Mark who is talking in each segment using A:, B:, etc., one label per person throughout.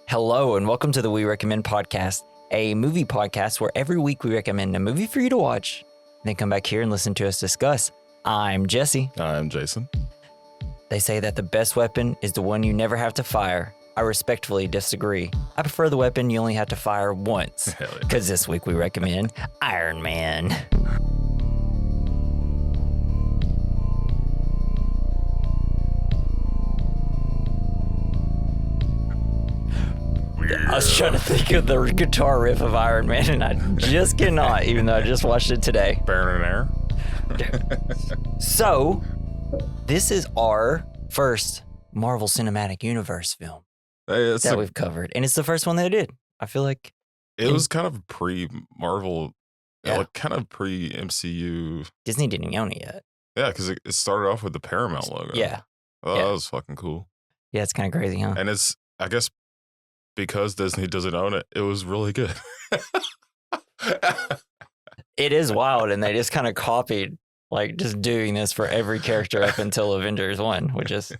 A: Hello, and welcome to the We Recommend podcast, a movie podcast where every week we recommend a movie for you to watch, then come back here and listen to us discuss. I'm Jesse.
B: I'm Jason.
A: They say that the best weapon is the one you never have to fire. I respectfully disagree. I prefer the weapon you only have to fire once. Because this week we recommend Iron Man. I was trying to think of the guitar riff of Iron Man, and I just cannot, even though I just watched it today. So, this is our first Marvel Cinematic Universe film that we've covered, and it's the first one they did. I feel like
B: it was kind of pre-Marvel, like kind of pre-MCU.
A: Disney didn't own it yet.
B: Yeah, because it started off with the Paramount logo.
A: Yeah.
B: That was fucking cool.
A: Yeah, it's kind of crazy, huh?
B: And it's, I guess, because Disney doesn't own it, it was really good.
A: It is wild, and they just kind of copied, like, just doing this for every character up until Avengers 1, which is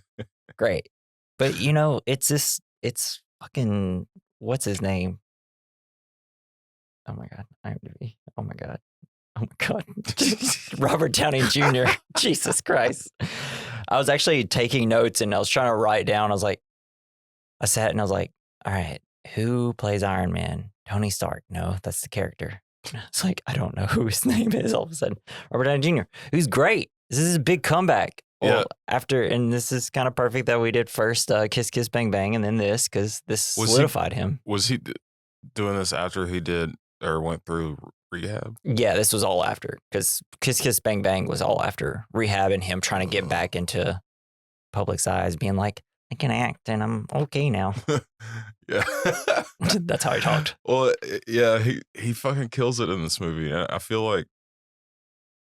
A: great. But, you know, it's fucking, what's his name? Oh my God. IMDb. Oh my God. Oh my God. Robert Downey Jr. Jesus Christ. I was actually taking notes, and I was trying to write down. I sat and I was like, all right, who plays Iron Man? Tony Stark. No, that's the character. It's like, I don't know who his name is all of a sudden. Robert Downey Jr., who's great. This is a big comeback. Well, and this is kind of perfect that we did first Kiss Kiss Bang Bang and then this, because this solidified him.
B: Was he doing this after he did or went through rehab? Yeah,
A: this was all after, because Kiss Kiss Bang Bang was all after rehab and him trying to get back into public's eyes, being like, I can act and I'm okay now.
B: Yeah.
A: That's how he talked.
B: Well, yeah, he fucking kills it in this movie. And I feel like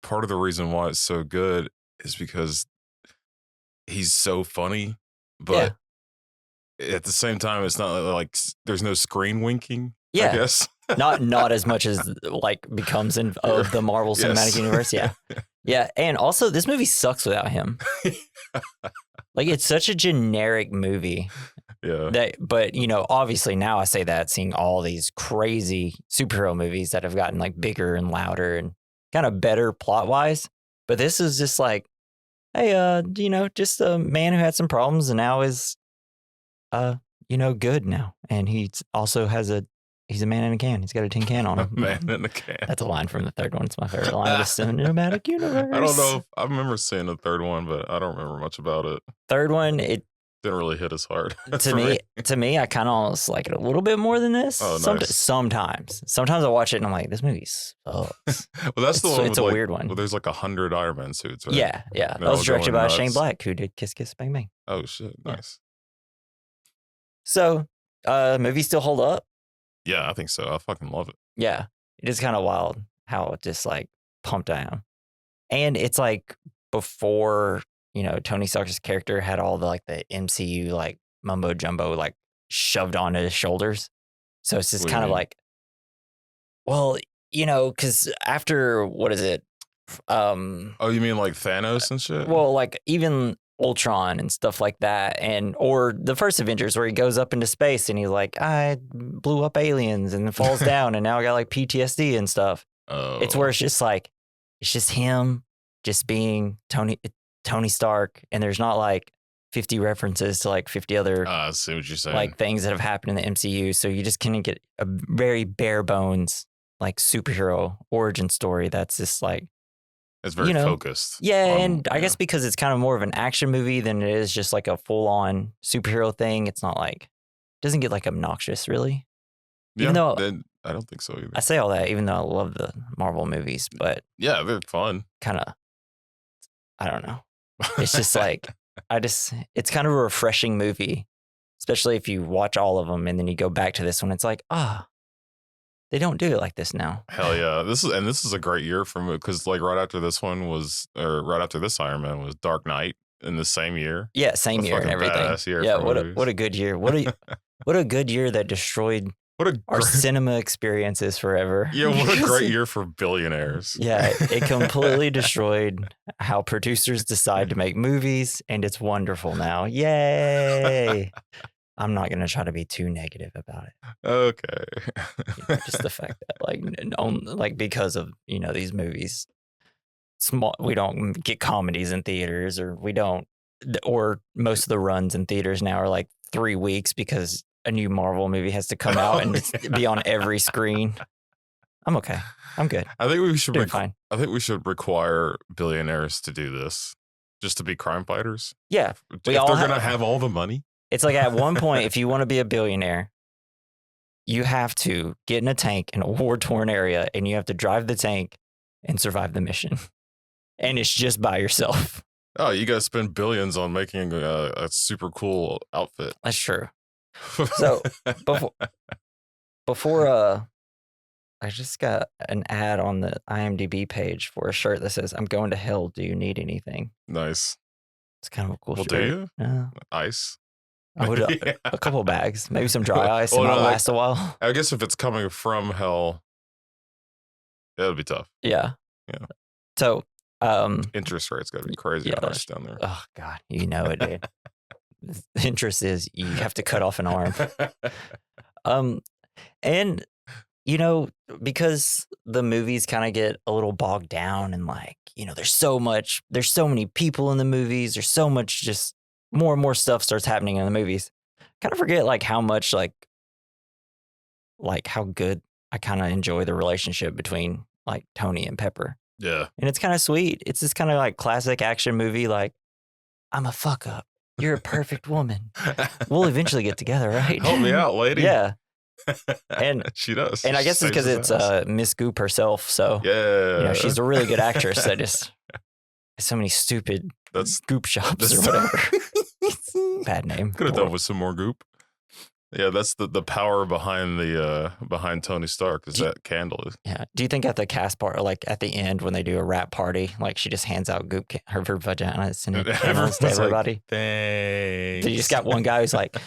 B: part of the reason why it's so good is because he's so funny, but at the same time, it's not like there's no screen winking, I guess. not as much as like becomes of the Marvel Cinematic Universe. Yeah. Yeah. And also this movie sucks without him. Like, it's such a generic movie. Yeah. But, you know, obviously now I say that seeing all these crazy superhero movies that have gotten like bigger and louder and kind of better plot wise. But this is just like, hey, you know, just a man who had some problems and now is, you know, good now. And he also he's a man in a can. He's got a tin can on him. A man in a can.
A: That's a line from the third one. It's my favorite line of the cinematic universe.
B: I don't know. I remember seeing the third one, but I don't remember much about it.
A: Third one, it
B: didn't really hit as hard.
A: To me, I kind of almost like it a little bit more than this.
B: Oh, nice.
A: Sometimes I watch it and I'm like, this movie sucks.
B: Well, that's the one.
A: It's a weird one.
B: Well, there's like 100 Iron Man suits, right?
A: Yeah. That was directed by Shane Black, who did Kiss Kiss Bang Bang.
B: Oh shit, nice.
A: So, movies still hold up?
B: Yeah, I think so. I fucking love it.
A: Yeah, it is kind of wild how just like pumped I am. And it's like before, you know, Tony Stark's character had all the MCU like mumbo jumbo like shoved onto his shoulders. So it's just kind of like, well, you know, because after, what is it?
B: Oh, you mean like Thanos and shit?
A: Well, like even Ultron and stuff like that, or the first Avengers where he goes up into space and he's like, I blew up aliens and then falls down and now I got like PTSD and stuff.
B: Oh.
A: It's where it's just like, it's just him just being Tony Stark, and there's not like 50 references to like 50 other
B: I see what you're saying.
A: Like things that have happened in the MCU. So you just kind of get a very bare bones like superhero origin story that's just like,
B: it's very focused.
A: Yeah, and I guess because it's kind of more of an action movie than it is just like a full-on superhero thing, it's not like, doesn't get like obnoxious, really.
B: Yeah, even though I don't think so either.
A: I say all that, even though I love the Marvel movies, but
B: yeah, they're fun.
A: Kind of, I don't know. It's just like, it's kind of a refreshing movie, especially if you watch all of them and then you go back to this one. It's like, they don't do it like this now.
B: Hell yeah. This is a great year for me because like right after this Iron Man was Dark Knight in the same year.
A: Yeah, same year and everything.
B: Year
A: what a good year. What a good year that destroyed our cinema experiences forever.
B: Yeah, what a great year for billionaires.
A: Yeah, it completely destroyed how producers decide to make movies, and it's wonderful now. Yay. I'm not going to try to be too negative about it.
B: Okay.
A: Just the fact that like because of, these movies, we don't get comedies in theaters, or most of the runs in theaters now are like 3 weeks because a new Marvel movie has to come out and just be on every screen. I'm okay. I'm good.
B: I think we should
A: fine.
B: I think we should require billionaires to do this, just to be crime fighters.
A: Yeah.
B: If they're going to have all the money.
A: It's like at one point, if you want to be a billionaire, you have to get in a tank in a war-torn area, and you have to drive the tank and survive the mission. And it's just by yourself.
B: Oh, you got to spend billions on making a super cool outfit.
A: That's true. So before I just got an ad on the IMDb page for a shirt that says, "I'm going to hell. Do you need anything?"
B: Nice.
A: It's kind of a cool shirt.
B: Do you?
A: Yeah.
B: Ice?
A: I would a couple bags, maybe some dry ice. It might last a while.
B: I guess if it's coming from hell, it'll be tough.
A: Yeah.
B: Yeah.
A: So
B: interest rates got to be crazy high down there.
A: Oh God, you know it, dude. The interest is you have to cut off an arm. And because the movies kind of get a little bogged down, and like, there's so many people in the movies, there's so much, just more and more stuff starts happening in the movies. Kind of forget like how much like how good I kind of enjoy the relationship between like Tony and Pepper.
B: Yeah.
A: And it's kind of sweet. It's this kind of like classic action movie, like, I'm a fuck up. You're a perfect woman. We'll eventually get together, right?
B: Help me out, lady.
A: Yeah. And
B: she does.
A: And I guess it's because it's Miss Goop herself. So,
B: yeah,
A: she's a really good actress. That just so many stupid goop shops or whatever. Bad name.
B: Could have done with some more goop. Yeah, that's the power behind behind Tony Stark is that candle.
A: Yeah. Do you think at the cast part, or like at the end when they do a rap party, like she just hands out goop her vaginas and candles to everybody?
B: Like, thanks.
A: So you just got one guy who's like,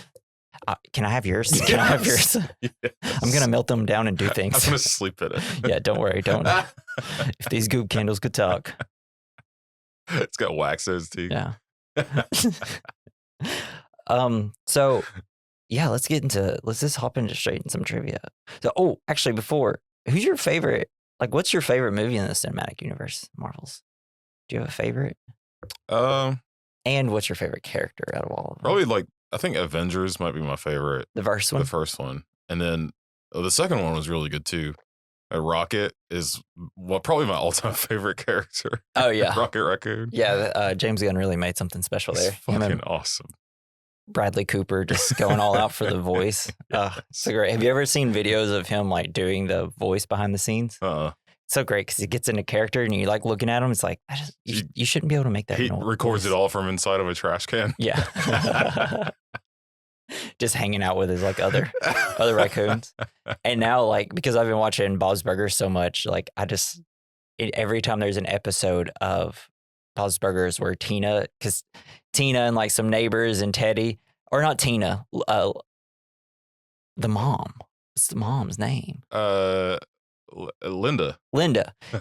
A: can I have yours? Can I have yours? Yes. I'm going to melt them down and do things.
B: I'm going to sleep in it.
A: Yeah, don't worry. Don't. If these goop candles could talk.
B: It's got wax in its teeth.
A: Yeah. So, yeah, let's just hop into straight in some trivia. So, actually, who's your favorite? Like, what's your favorite movie in the cinematic universe, Marvels? Do you have a favorite? And what's your favorite character out of all of them?
B: Probably I think Avengers might be my favorite.
A: The first one?
B: The first one. And then the second one was really good too. Rocket is probably my all-time favorite character.
A: Oh, yeah.
B: Rocket Raccoon.
A: Yeah, James Gunn really made something special there.
B: It's fucking awesome.
A: Bradley Cooper just going all out for the voice. So great. Have you ever seen videos of him like doing the voice behind the scenes? It's so great because he gets into character and you like looking at him. It's like, you shouldn't be able to make that.
B: He records it all from inside of a trash can.
A: Yeah. Just hanging out with his like other raccoons. And now like, because I've been watching Bob's Burgers so much, like every time there's an episode of Bob's Burgers where Tina and like some neighbors and Teddy, or not Tina, the mom. What's the mom's name?
B: Linda.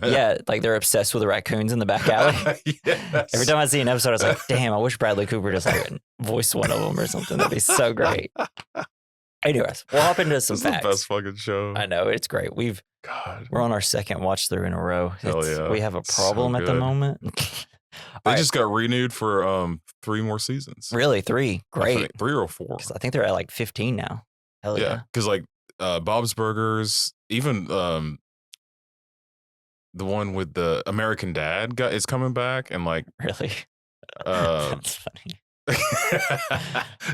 A: Yeah, like they're obsessed with the raccoons in the back alley.
B: Yes.
A: Every time I see an episode, I was like, damn, I wish Bradley Cooper just like voiced one of them or something. That'd be so great. Anyways, we'll hop into some facts.
B: It's the best fucking show.
A: I know, it's great. We're on our second watch through in a row.
B: Hell yeah.
A: We have a problem at the moment.
B: They just got renewed for 3 more seasons.
A: Really? 3? Great.
B: 3 or 4.
A: I think they're at like 15 now. Hell yeah.
B: Because like Bob's Burgers, even the one with the American Dad is coming back, and like
A: really, that's funny.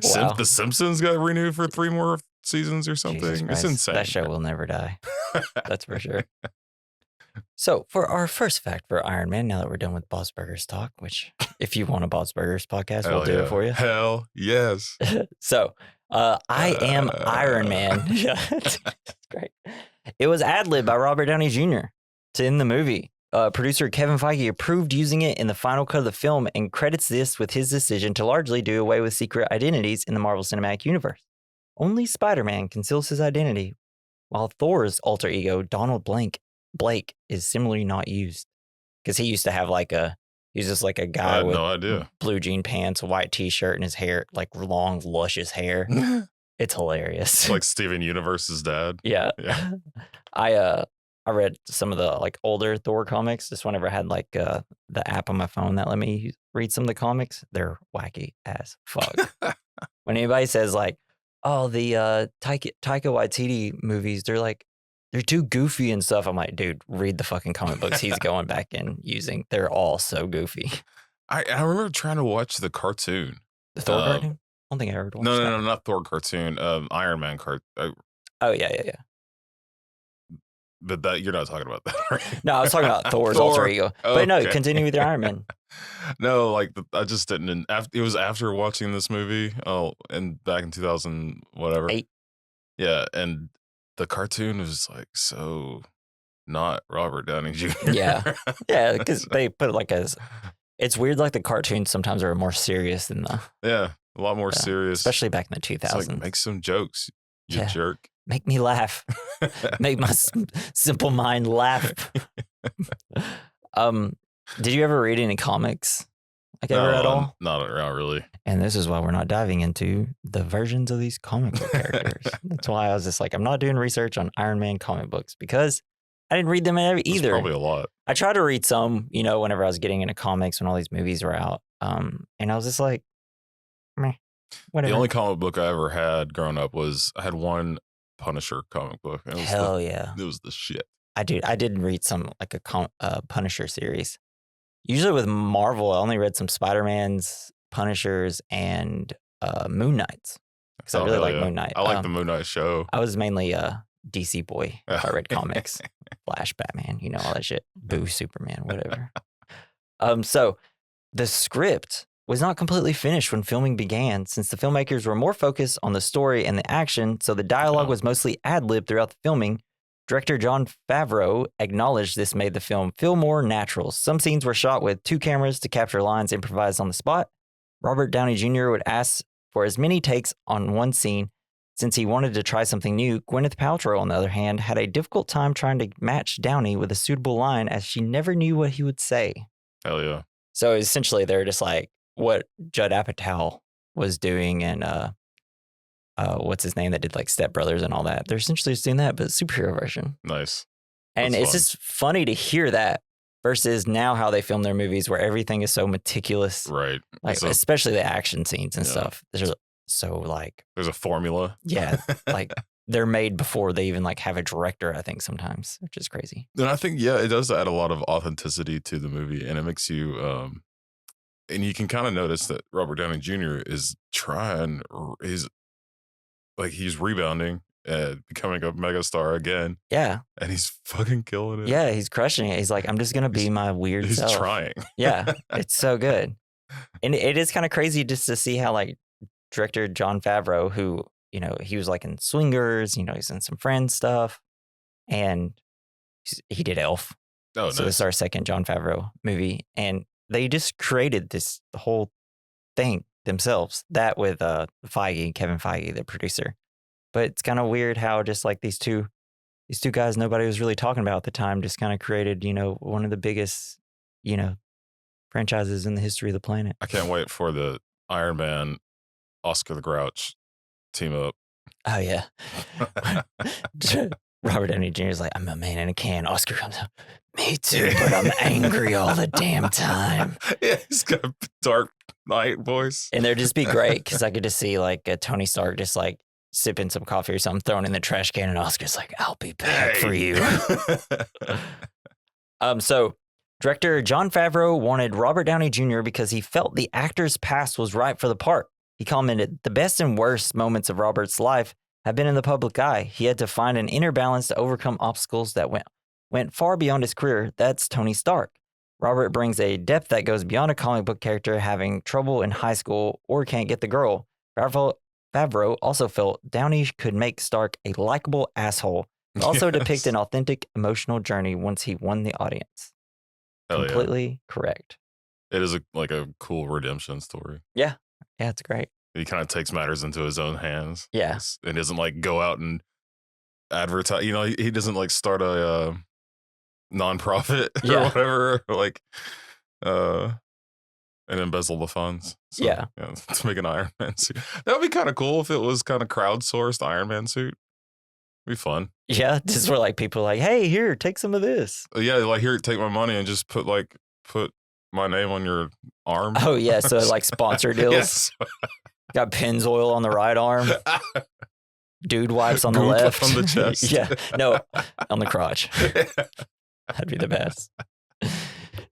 B: Wow. The Simpsons got renewed for 3 more seasons or something. It's insane.
A: That show will never die. That's for sure. So for our first fact for Iron Man, now that we're done with Bob's Burgers talk, which if you want a Bob's Burgers podcast, we'll do it for you.
B: Hell yes.
A: So I am Iron Man. Yeah, it's great. It was ad-libbed by Robert Downey Jr. to end the movie. Producer Kevin Feige approved using it in the final cut of the film and credits this with his decision to largely do away with secret identities in the Marvel Cinematic Universe. Only Spider-Man conceals his identity, while Thor's alter ego, Donald Blake, is similarly not used. Because he used to have He's just like a
B: I
A: guy
B: had
A: with
B: no idea.
A: blue jean pants, a white t-shirt, and his hair, like long, luscious hair. It's hilarious.
B: Like Steven Universe's dad.
A: Yeah.
B: Yeah.
A: I read some of the like older Thor comics just whenever I had like the app on my phone that let me read some of the comics. They're wacky as fuck. When anybody says like, oh, the Taika Waititi movies, they're too goofy and stuff. I'm like, dude, read the fucking comic books he's going back and using. They're all so goofy.
B: I remember trying to watch the cartoon.
A: The Thor cartoon? I don't think I ever watched that.
B: No, not Thor cartoon. Iron Man cartoon.
A: Oh, yeah.
B: But that you're not talking about that, right?
A: No, I was talking about Thor's alter ego. But no, continue with your Iron Man.
B: No, like I just didn't. It was after watching this movie. Oh, and back in 2000, whatever.
A: 8.
B: Yeah, and the cartoon was like so not Robert Downey Jr.
A: Yeah, because they put it like as. It's weird, like the cartoons sometimes are more serious than the.
B: Yeah, a lot more serious,
A: especially back in the 2000s.
B: It's like, make some jokes, you jerk.
A: Make me laugh. Make my simple mind laugh. Did you ever read any comics? Like ever at all?
B: Not really.
A: And this is why we're not diving into the versions of these comic book characters. That's why I was just like, I'm not doing research on Iron Man comic books because I didn't read them either.
B: That's probably a lot.
A: I tried to read some, whenever I was getting into comics when all these movies were out. And I was just like, meh, whatever.
B: The only comic book I ever had growing up was I had one Punisher comic book. And it was the shit.
A: I did read some like a Punisher series. Usually with Marvel, I only read some Spider-Mans, Punishers, and Moon Knights. Because I really like Moon Knight.
B: I like the Moon Knight show.
A: I was mainly a DC boy if I read comics. Flash, Batman, all that shit. Boo, Superman, whatever. So the script was not completely finished when filming began, since the filmmakers were more focused on the story and the action, so the dialogue was mostly ad-lib throughout the filming. Director Jon Favreau acknowledged this made the film feel more natural. Some scenes were shot with 2 cameras to capture lines improvised on the spot. Robert Downey Jr. would ask for as many takes on one scene since he wanted to try something new. Gwyneth Paltrow, on the other hand, had a difficult time trying to match Downey with a suitable line as she never knew what he would say.
B: Hell yeah.
A: So essentially they're just like what Judd Apatow was doing and what's his name that did like Step Brothers and all that. They're essentially just doing that, but superhero version.
B: Nice.
A: And it's just funny to hear that versus now how they film their movies where everything is so meticulous.
B: Right.
A: Like especially the action scenes and stuff. There's a formula. Yeah. Like they're made before they even like have a director, I think sometimes, which is crazy.
B: And I think, it does add a lot of authenticity to the movie, and it makes you, and you can kind of notice that Robert Downey Jr. is he's rebounding and becoming a megastar again.
A: Yeah.
B: And he's fucking killing it.
A: Yeah, he's crushing it. He's like, I'm just going to be my weird self.
B: He's trying.
A: Yeah, it's so good. And it is kind of crazy just to see how like director Jon Favreau, who, he was like in Swingers, he's in some Friends stuff, and he did Elf.
B: Oh,
A: so this is our second Jon Favreau movie. And they just created the whole thing themselves, that with Kevin Feige, the producer. But it's kind of weird how just like these two guys nobody was really talking about at the time just kind of created, one of the biggest, franchises in the history of the planet.
B: I can't wait for the Iron Man, Oscar the Grouch team up.
A: Oh, yeah. Robert Downey Jr. is like, I'm a man in a can. Oscar comes out, me too, but I'm angry all the damn time.
B: Yeah, he's got a Dark Knight voice.
A: And they'd just be great because I could just see like a Tony Stark just like sipping some coffee or something, throwing in the trash can, and Oscar's like, I'll be back for you. So director Jon Favreau wanted Robert Downey Jr. because he felt the actor's past was right for the part. He commented, the best and worst moments of Robert's life have been in the public eye. He had to find an inner balance to overcome obstacles that went far beyond his career. That's Tony Stark. Robert brings a depth that goes beyond a comic book character having trouble in high school or can't get the girl. Favreau also felt Downey could make Stark a likable asshole, but also depict an authentic emotional journey once he won the audience.
B: Hell
A: Completely correct.
B: It is a cool redemption story.
A: Yeah. Yeah, it's great.
B: He kind of takes matters into his own hands.
A: Yeah.
B: And doesn't like go out and advertise. He doesn't like start a nonprofit or whatever. Like, And embezzle the funds. So,
A: Yeah.
B: To make an Iron Man suit. That would be kind of cool if it was kind of crowdsourced Iron Man suit. It'd be fun.
A: Yeah, this is where like people are like, hey, here, take some of this.
B: Yeah, like here, take my money and just put my name on your arm.
A: Oh yeah, so like sponsor deals.
B: Yes.
A: Got Pennzoil on the right arm. Dude wipes on the left.
B: On the chest.
A: Yeah, no, on the crotch. That'd be the best.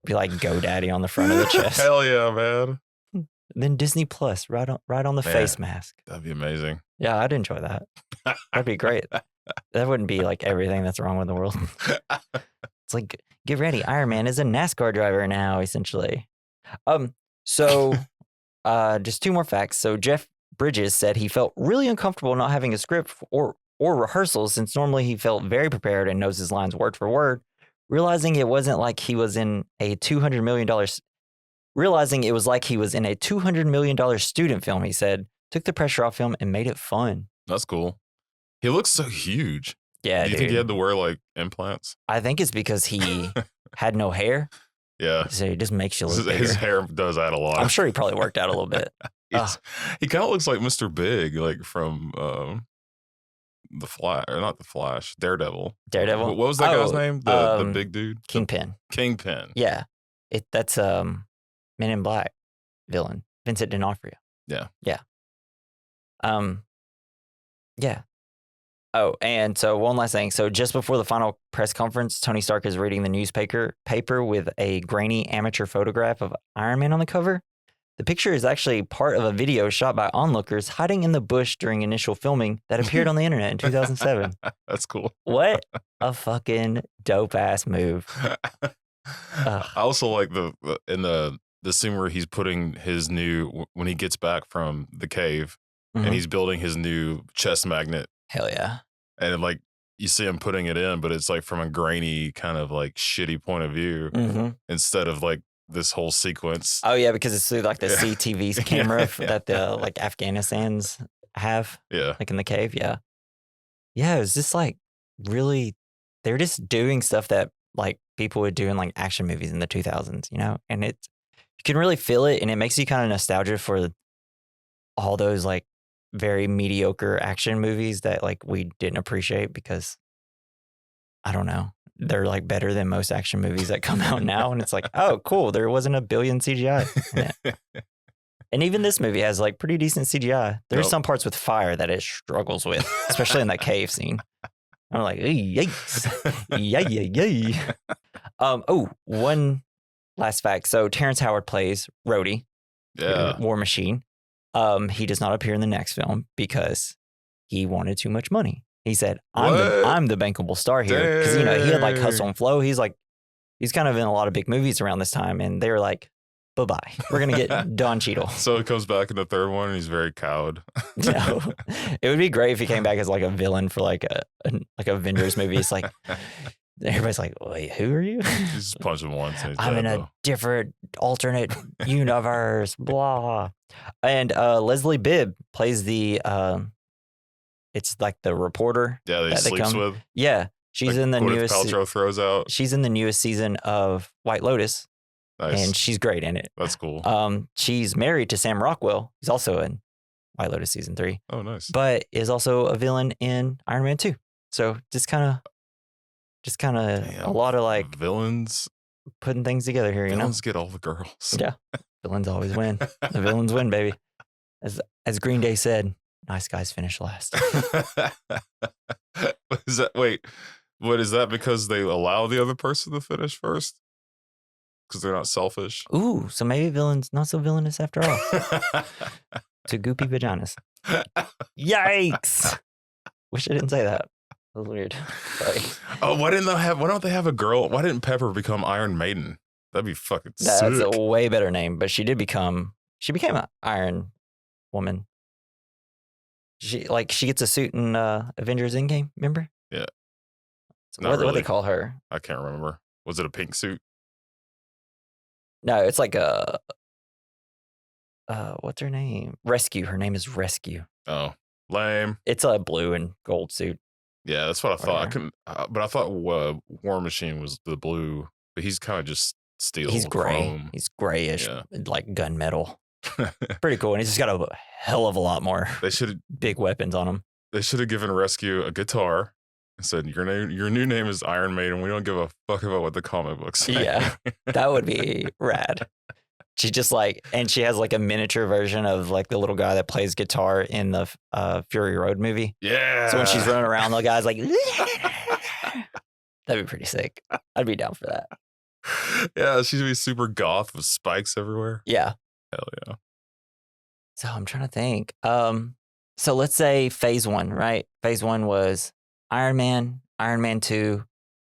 A: Be like GoDaddy on the front of the chest.
B: Hell yeah, man.
A: And then Disney Plus right on the face mask.
B: That'd be amazing.
A: Yeah, I'd enjoy that. That'd be great. That wouldn't be like everything that's wrong with the world. It's like, get ready, Iron Man is a NASCAR driver now, essentially. So just 2 more facts. So Jeff Bridges said he felt really uncomfortable not having a script or rehearsals, since normally he felt very prepared and knows his lines word for word. Realizing it wasn't like he was in a $200 million, realizing it was like he was in a $200 million student film, he said, took the pressure off him and made it fun.
B: That's cool. He looks so huge.
A: Yeah,
B: Do you think he had to wear like implants?
A: I think it's because he had no hair.
B: Yeah.
A: So it just makes you look bigger.
B: His hair does add a lot.
A: I'm sure he probably worked out a little bit.
B: He kind of looks like Mr. Big, like from the Flash, or not the Flash, Daredevil.
A: Daredevil.
B: What was that guy's name? The big dude.
A: Kingpin.
B: Kingpin.
A: Yeah, that's Men in Black villain, Vincent D'Onofrio.
B: Yeah.
A: Yeah. Yeah. Oh, and so one last thing. So just before the final press conference, Tony Stark is reading the newspaper with a grainy amateur photograph of Iron Man on the cover. The picture is actually part of a video shot by onlookers hiding in the bush during initial filming that appeared on the internet in 2007.
B: That's cool.
A: What a fucking dope ass move.
B: I also like the scene where he's putting his when he gets back from the cave and he's building his new chest magnet.
A: Hell yeah.
B: And like you see him putting it in, but it's like from a grainy kind of like shitty point of view instead of like this whole sequence.
A: Oh yeah, because it's through like the CTV camera that the like Afghanistans have.
B: Yeah.
A: Like in the cave. Yeah. Yeah. It was just like really, they're just doing stuff that like people would do in like action movies in the 2000s, you know? And you can really feel it, and it makes you kind of nostalgic for all those like very mediocre action movies that like we didn't appreciate because I don't know, they're like better than most action movies that come out now. And it's like, oh, cool. There wasn't $1 billion CGI in it. And even this movie has like pretty decent CGI. There's some parts with fire that it struggles with, especially in that cave scene. I'm like, yikes. Yay. Oh, one last fact. So Terrence Howard plays Rhodey, War Machine. He does not appear in the next film because he wanted too much money. He said, I'm the bankable star here. Because, you know, he had like Hustle and Flow. He's kind of in a lot of big movies around this time. And they were like, bye-bye. We're going to get Don Cheadle.
B: So it comes back in the third one and he's very cowed.
A: No. It would be great if he came back as like a villain for like a Avengers movie. It's like, everybody's like, wait, who are you?
B: He's just punch him once. And
A: I'm in a different alternate universe, blah. And Leslie Bibb plays the, it's like the reporter.
B: Yeah, that he sleeps with.
A: Yeah. She's in the newest.
B: Paltrow throws out.
A: She's in the newest season of White Lotus.
B: Nice.
A: And she's great in it.
B: That's cool.
A: She's married to Sam Rockwell. He's also in White Lotus season 3.
B: Oh, nice.
A: But is also a villain in Iron Man 2. So just kind of a lot of like
B: villains
A: putting things together here.
B: Villains get all the girls.
A: Yeah, villains always win. The villains win, baby. As Green Day said, nice guys finish last.
B: What is that? Because they allow the other person to finish first? Because they're not selfish.
A: Ooh, so maybe villains not so villainous after all. To goopy vaginas. Yikes! Wish I didn't say that. That was weird. Sorry.
B: Oh, why don't they have a girl? Why didn't Pepper become Iron Maiden? That'd be fucking sick.
A: That's a way better name, but she became an Iron Woman. She gets a suit in Avengers Endgame, remember?
B: Yeah.
A: So what do they call her?
B: I can't remember. Was it a pink suit?
A: No, it's like a what's her name? Rescue. Her name is Rescue.
B: Oh, lame.
A: It's a blue and gold suit.
B: Yeah, that's what I thought. I couldn't, but I thought War Machine was the blue, but he's kind of just steel.
A: He's gray.
B: Chrome.
A: He's grayish,
B: Yeah.
A: like gunmetal. Pretty cool. And he's just got a hell of a lot more
B: They should
A: big weapons on him.
B: They should have given Rescue a guitar and said, your new name is Iron Maiden. We don't give a fuck about what the comic books say.
A: Yeah, that would be rad. She just like, and she has like a miniature version of like the little guy that plays guitar in the Fury Road movie.
B: Yeah.
A: So when she's running around, the guy's like, that'd be pretty sick. I'd be down for that.
B: Yeah, she'd be super goth with spikes everywhere.
A: Yeah.
B: Hell yeah.
A: So I'm trying to think. So let's say phase 1, right? Phase 1 was Iron Man, Iron Man 2,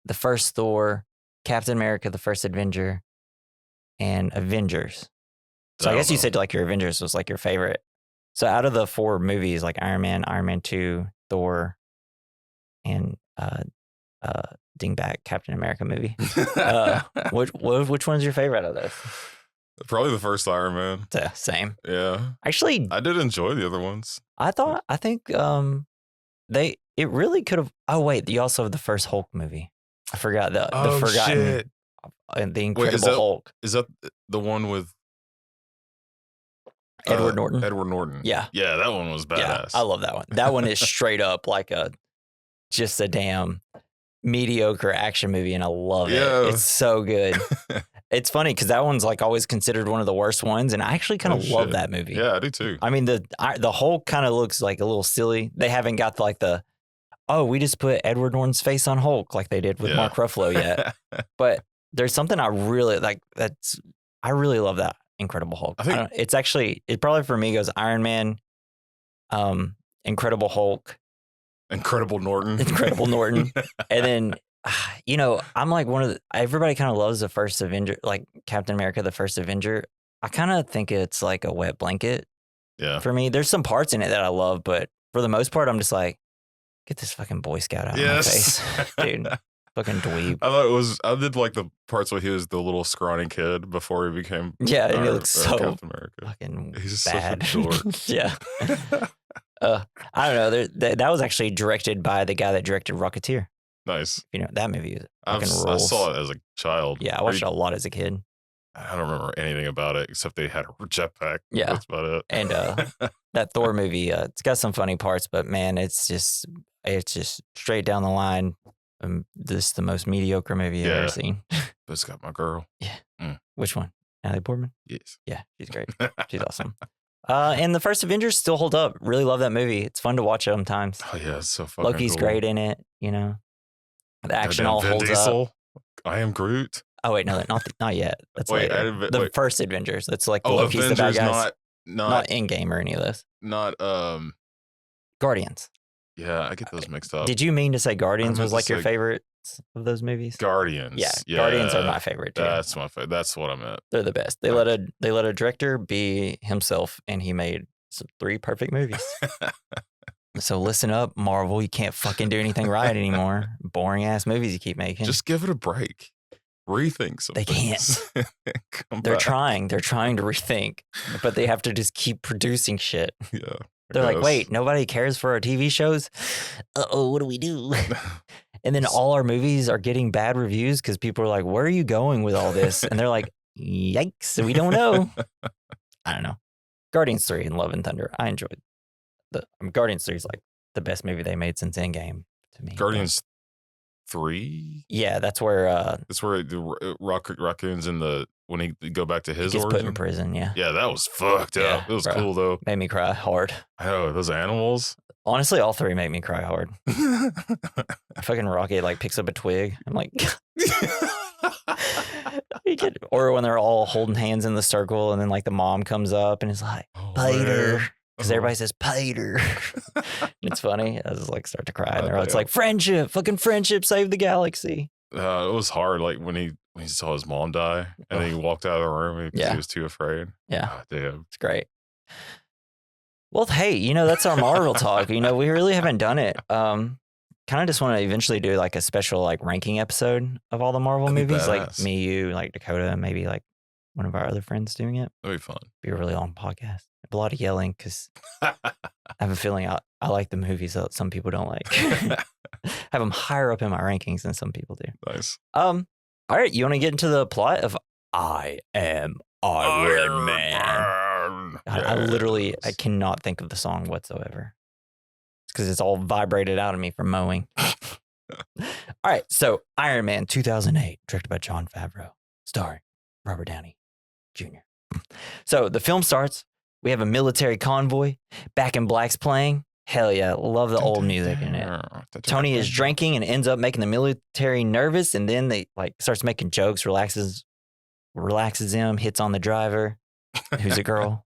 A: the first Thor, Captain America, the first Avenger, and Avengers. So I guess you said like your Avengers was like your favorite. So out of the 4 movies, like Iron Man 2, Thor, and dingbat Captain America movie, which one's your favorite out of those?
B: Probably the first Iron Man.
A: Same.
B: Yeah.
A: Actually,
B: I did enjoy the other ones.
A: I think it really could have. Oh wait, you also have the first Hulk movie. I forgot the forgotten
B: shit.
A: The Incredible Hulk.
B: Is that the one with
A: Edward Norton?
B: Edward Norton.
A: Yeah.
B: Yeah, that one was badass.
A: Yeah, I love that one. That one is straight up like just a damn mediocre action movie, and I love it. It's so good. It's funny because that one's like always considered one of the worst ones, and I actually kind of love that movie.
B: Yeah, I do too.
A: I mean, the Hulk kind of looks like a little silly. They haven't got we just put Edward Norton's face on Hulk like they did with Mark Ruffalo yet. But there's something I really like. I really love that Incredible Hulk. It probably for me goes Iron Man, Incredible Hulk,
B: Incredible Norton,
A: and then. I'm like everybody kind of loves the first Avenger, like Captain America, the first Avenger. I kind of think it's like a wet blanket.
B: Yeah.
A: For me, there's some parts in it that I love, but for the most part, I'm just like, get this fucking Boy Scout out of my face, dude. Fucking dweeb.
B: I did like the parts where he was the little scrawny kid before he became.
A: Yeah, and he looks so
B: Captain America.
A: Fucking
B: He's
A: bad.
B: such a dork.
A: Yeah. I don't know. That was actually directed by the guy that directed Rocketeer.
B: Nice.
A: That movie
B: I saw it as a child.
A: Yeah, I watched it a lot as a kid.
B: I don't remember anything about it except they had a jetpack.
A: Yeah.
B: That's about it.
A: And that Thor movie, it's got some funny parts, but man, it's just straight down the line. This is the most mediocre movie I've ever seen.
B: But it's got my girl.
A: Yeah. Which one? Natalie Portman?
B: Yes.
A: Yeah, she's great. She's awesome. And the first Avengers still hold up. Really love that movie. It's fun to watch sometimes.
B: Oh yeah, it's so fucking
A: Loki's
B: cool.
A: great in it, The action all holds up.
B: I am Groot.
A: Oh wait, no, not yet. That's later. The first Avengers. That's like Loki's
B: Avengers,
A: the bad guys.
B: not
A: in game or any of those.
B: Not
A: Guardians.
B: Yeah, I get those mixed up.
A: Did you mean to say Guardians was like your favorite of those movies?
B: Guardians.
A: Yeah, Guardians are my favorite too.
B: That's my favorite. That's what I meant.
A: They're the best. They let a director be himself, and he made 3 perfect movies. So listen up, Marvel. You can't fucking do anything right anymore. Boring ass movies you keep making.
B: Just give it a break. Rethink some
A: They
B: things.
A: can't. They're trying. They're trying to rethink, but they have to just keep producing shit.
B: Yeah.
A: They're like, wait, nobody cares for our TV shows? Uh-oh, what do we do? And then all our movies are getting bad reviews because people are like, where are you going with all this? And they're like, yikes, we don't know. I don't know. Guardians 3 and Love and Thunder. I enjoyed Guardians 3 is like the best movie they made since Endgame to me.
B: Guardians 3?
A: Yeah, that's where
B: the raccoons when he go back to his
A: gets
B: origin.
A: put in prison. Yeah,
B: that was fucked up. It was cool though.
A: Made me cry hard.
B: I know those animals.
A: Honestly, all 3 make me cry hard. Fucking Rocket like picks up a twig. I'm like, or when they're all holding hands in the circle, and then like the mom comes up and is like, Peter. Because everybody says Peter. It's funny. I just like start to cry. And it's like friendship, fucking friendship, save the galaxy.
B: It was hard. Like when he saw his mom die and then he walked out of the room because he was too afraid.
A: Yeah.
B: Oh, damn.
A: It's great. Well, hey, that's our Marvel talk. We really haven't done it. Kind of just want to eventually do like a special like ranking episode of all the Marvel movies. Like me, you, like Dakota, maybe like one of our other friends doing it.
B: That'd be fun.
A: Be a really long podcast. A lot of yelling because I have a feeling I like the movies that some people don't like. Have them higher up in my rankings than some people do.
B: Nice.
A: All right, you want to get into the plot of I am Iron Man. I literally, I cannot think of the song whatsoever. It's because it's all vibrated out of me from mowing. All right, so Iron Man 2008, directed by Jon Favreau, starring Robert Downey Jr. So the film starts. We have a military convoy. Back in Black's playing. Hell yeah, love the old music in it. Tony is drinking and ends up making the military nervous, and then they starts making jokes, relaxes him, hits on the driver, who's a girl.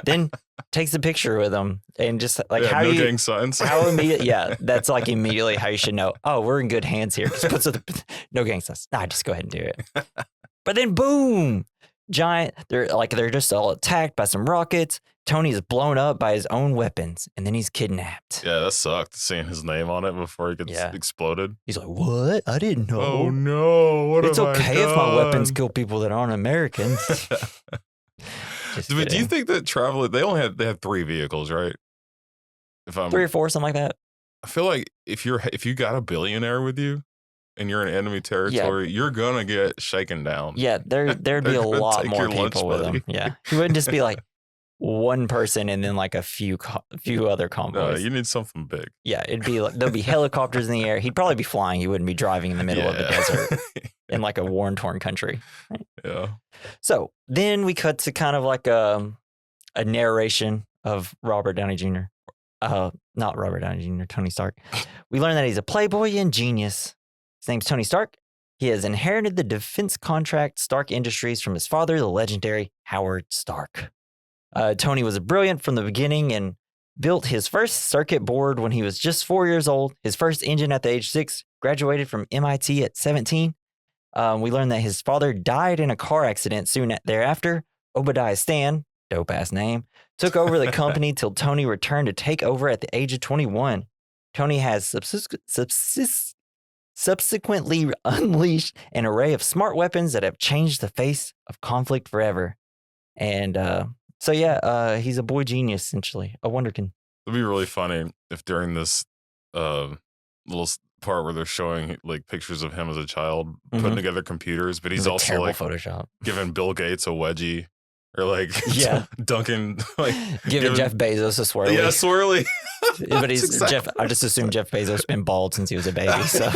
A: Then takes a picture with him, and just how
B: no
A: you
B: gang signs.
A: how immediate, yeah, that's immediately how you should know. Oh, we're in good hands here. Just puts no gang signs. Nah, just go ahead and do it. But then boom, giant. They're just all attacked by some rockets. Tony is blown up by his own weapons, and then he's kidnapped.
B: Yeah, that sucked. Seeing his name on it before he gets exploded.
A: He's like, "What? I didn't know."
B: Oh no!
A: It's okay if my weapons kill people that aren't Americans.
B: But do you think that they have 3 vehicles, right? If I'm
A: 3 or 4, something like that.
B: I feel like if you got a billionaire with you and you're in enemy territory, you're gonna get shaken down.
A: Yeah, there'd be a lot more people with him. Yeah, he wouldn't just be like one person and then a few other convoys.
B: No, you need something big.
A: Yeah, it'd be there'll be helicopters in the air. He'd probably be flying. He wouldn't be driving in the middle of the desert in a war-torn country. Right?
B: Yeah.
A: So then we cut to kind of a narration of Robert Downey Jr. Not Robert Downey Jr., Tony Stark. We learn that he's a playboy and genius. His name's Tony Stark. He has inherited the defense contract Stark Industries from his father, the legendary Howard Stark. Tony was brilliant from the beginning and built his first circuit board when he was just 4 years old, his first engine at the age 6, graduated from MIT at 17. We learned that his father died in a car accident soon thereafter. Obadiah Stan, dope-ass name, took over the company till Tony returned to take over at the age of 21. Tony has subsequently unleashed an array of smart weapons that have changed the face of conflict forever. And he's a boy genius, essentially, a wonderkin.
B: It'd be really funny if during this little part where they're showing pictures of him as a child putting together computers, but he's also
A: Photoshop,
B: giving Bill Gates a wedgie, or Duncan
A: giving Jeff Bezos a swirly.
B: Yeah, swirly.
A: But Jeff. I just assume Jeff Bezos been bald since he was a baby, so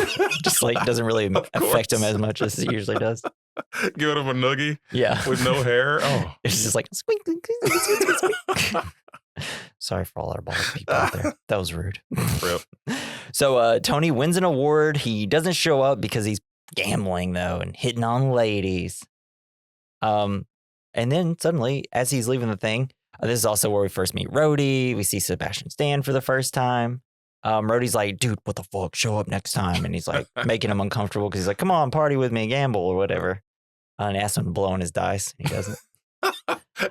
A: just doesn't really affect him as much as it usually does.
B: Giving him a noogie,
A: yeah,
B: with no hair. Oh,
A: it's just squeak, squeak, squeak, squeak. Sorry for all our bald people out there. That was rude.
B: Rip.
A: So Tony wins an award. He doesn't show up because he's gambling though and hitting on ladies. And then suddenly, as he's leaving the thing, this is also where we first meet Rhodey. We see Sebastian Stan for the first time. Rhodey's like, dude, what the fuck? Show up next time. And he's making him uncomfortable because he's like, come on, party with me, gamble or whatever. And asks him to blow on his dice. He doesn't.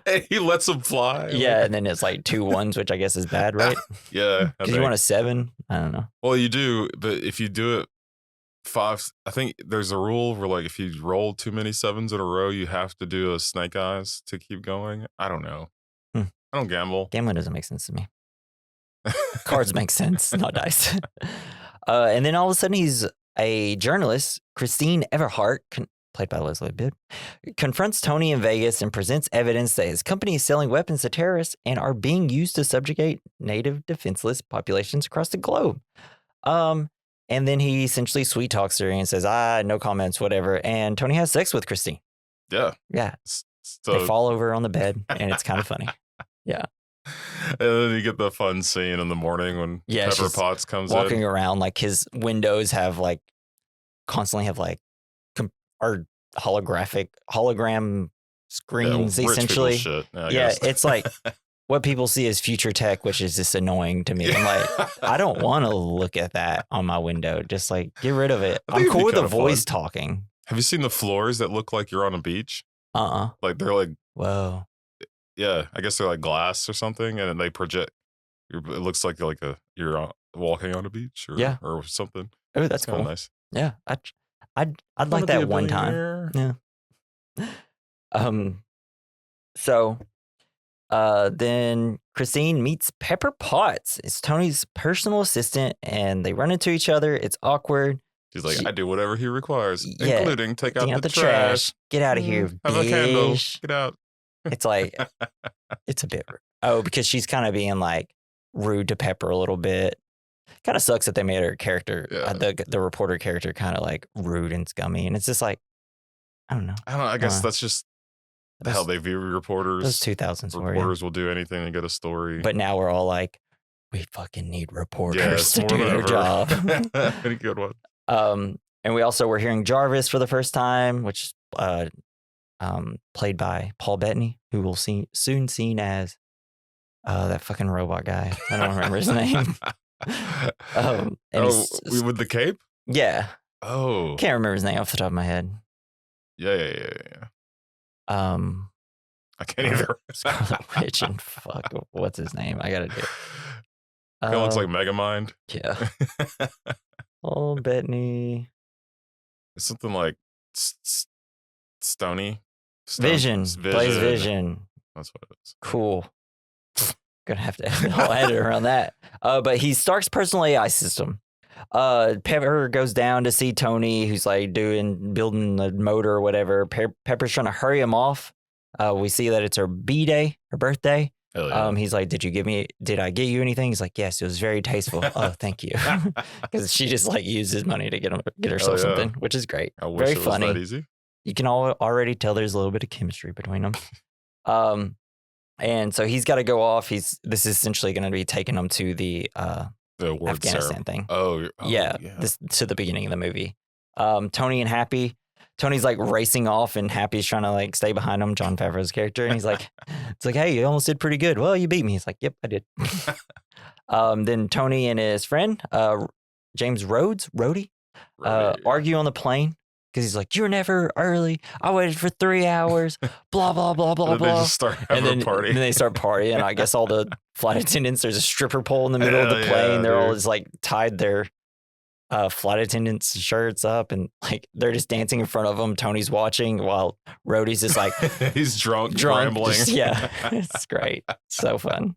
B: And he lets him fly.
A: Yeah, and then it's 2 ones, which I guess is bad, right?
B: Yeah.
A: Because you want a 7? I don't know.
B: Well, you do, but if you do it 5, I think there's a rule where if you roll too many 7s in a row, you have to do a snake eyes to keep going. I don't know. I don't gamble.
A: Gambling doesn't make sense to me. Cards make sense, not dice. And then all of a sudden, he's a journalist, Christine Everhart, played by Leslie Bibb, confronts Tony in Vegas and presents evidence that his company is selling weapons to terrorists and are being used to subjugate native defenseless populations across the globe. And then he essentially sweet talks her and says, no comments, whatever. And Tony has sex with Christine.
B: Yeah.
A: Yeah.
B: So
A: they fall over on the bed and it's kind of funny. Yeah.
B: And then you get the fun scene in the morning when Pepper Potts comes
A: walking around, his windows have constantly have hologram screens, essentially.
B: Shit,
A: yeah, it's what people see as future tech, which is just annoying to me. I'm I don't want to look at that on my window. Just get rid of it. I'm cool with the voice talking.
B: Have you seen the floors that look like you're on a beach? They're
A: whoa.
B: Yeah, I guess they're glass or something, and then they project. It looks like you're walking on a beach or something.
A: Oh, that's cool.
B: Nice.
A: Yeah, I'd like that one time. Yeah. So, then Christine meets Pepper Potts. It's Tony's personal assistant, and they run into each other. It's awkward.
B: She's like, I do whatever he requires,
A: Yeah,
B: including take out
A: taking
B: the trash.
A: Get out of here,
B: Have a candle.
A: bitch.
B: Get out.
A: It's like, it's a bit. Oh, because she's kind of being like rude to Pepper a little bit. Kind of sucks that they made her character, the reporter character, kind of like rude and scummy. And it's just like, I don't know.
B: I guess that's just how they view reporters.
A: Those 2000s
B: reporters will do anything to get a story.
A: But now we're all like, we fucking need reporters to do their job.
B: Pretty good one.
A: And we also were hearing Jarvis for the first time, which played by Paul Bettany, who will soon seen as that fucking robot guy. I don't remember his name.
B: With the cape?
A: Yeah.
B: Oh.
A: Can't remember his name off the top of my head.
B: Yeah. I can't either.
A: Scarlet Witch and fuck, what's his name? I gotta do it.
B: It looks like Megamind.
A: Yeah. Oh, Bettany.
B: It's something like Stony.
A: Vision. Plays Vision.
B: That's what it is.
A: Cool. Gonna have to edit around that. But he's Stark's personal AI system. Pepper goes down to see Tony, who's like building the motor or whatever. Pepper's trying to hurry him off. We see that it's her B-day, her birthday.
B: Yeah.
A: He's like, did I get you anything? He's like, yes, it was very tasteful. Oh, thank you. Because she just like uses money to get herself something, which is great.
B: I wish
A: very
B: it was
A: funny.
B: that easy.
A: You can already tell there's a little bit of chemistry between them. And so he's got to go off. This is essentially going to be taking him to the Afghanistan thing.
B: Oh yeah.
A: This to the beginning of the movie. Tony and Happy. Tony's like racing off, and Happy's trying to like stay behind him. John Favreau's character, and he's like, "It's like, hey, you almost did pretty good. Well, you beat me." He's like, "Yep, I did." Then Tony and his friend, James Rhodey, argue on the plane. Because he's like, you're never early. I waited for 3 hours. Blah, blah, blah, blah, blah.
B: They just start having a party.
A: And then they start partying. I guess all the flight attendants, there's a stripper pole in the middle of the plane. They're all just like tied their flight attendants' shirts up. And like they're just dancing in front of them. Tony's watching while Rhodey's just like.
B: He's drunk rambling.
A: It's great. So fun.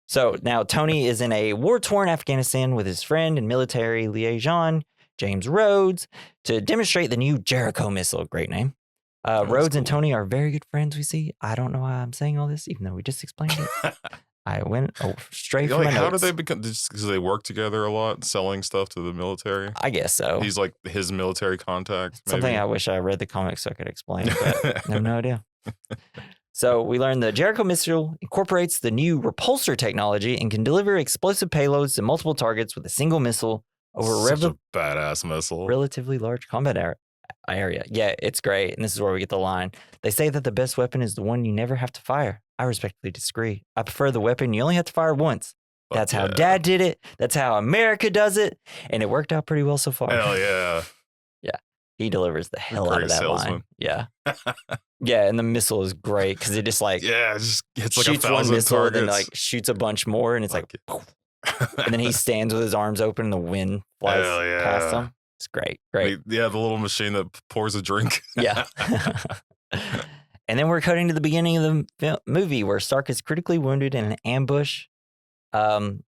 A: So now Tony is in a war-torn Afghanistan with his friend and military liaison, James Rhodes, to demonstrate the new Jericho missile. Great name. Rhodes and Tony are very good friends, we see. I don't know why I'm saying all this, even though we just explained it. I went straight from my notes.
B: How did they become? Just because they work together a lot, selling stuff to the military?
A: I guess so.
B: He's like his military contact. Maybe?
A: Something I wish I read the comics so I could explain, but I have no idea. So we learned the Jericho missile incorporates the new repulsor technology and can deliver explosive payloads to multiple targets with a single missile over
B: a badass missile.
A: Relatively large combat area. Yeah, it's great. And this is where we get the line. They say that the best weapon is the one you never have to fire. I respectfully disagree. I prefer the weapon you only have to fire once. That's how Dad did it. That's how America does it. And it worked out pretty well so far.
B: Hell yeah.
A: Yeah. He delivers the hell out of that line. Yeah. Yeah, and the missile is great because it just like
B: it just hits like
A: shoots
B: 1,000
A: one missile
B: targets.
A: and then like shoots a bunch more and it's like and then he stands with his arms open and the wind flies past him. It's great.
B: Yeah, the little machine that pours a drink.
A: Yeah. And then we're cutting to the beginning of the movie where Stark is critically wounded in an ambush. This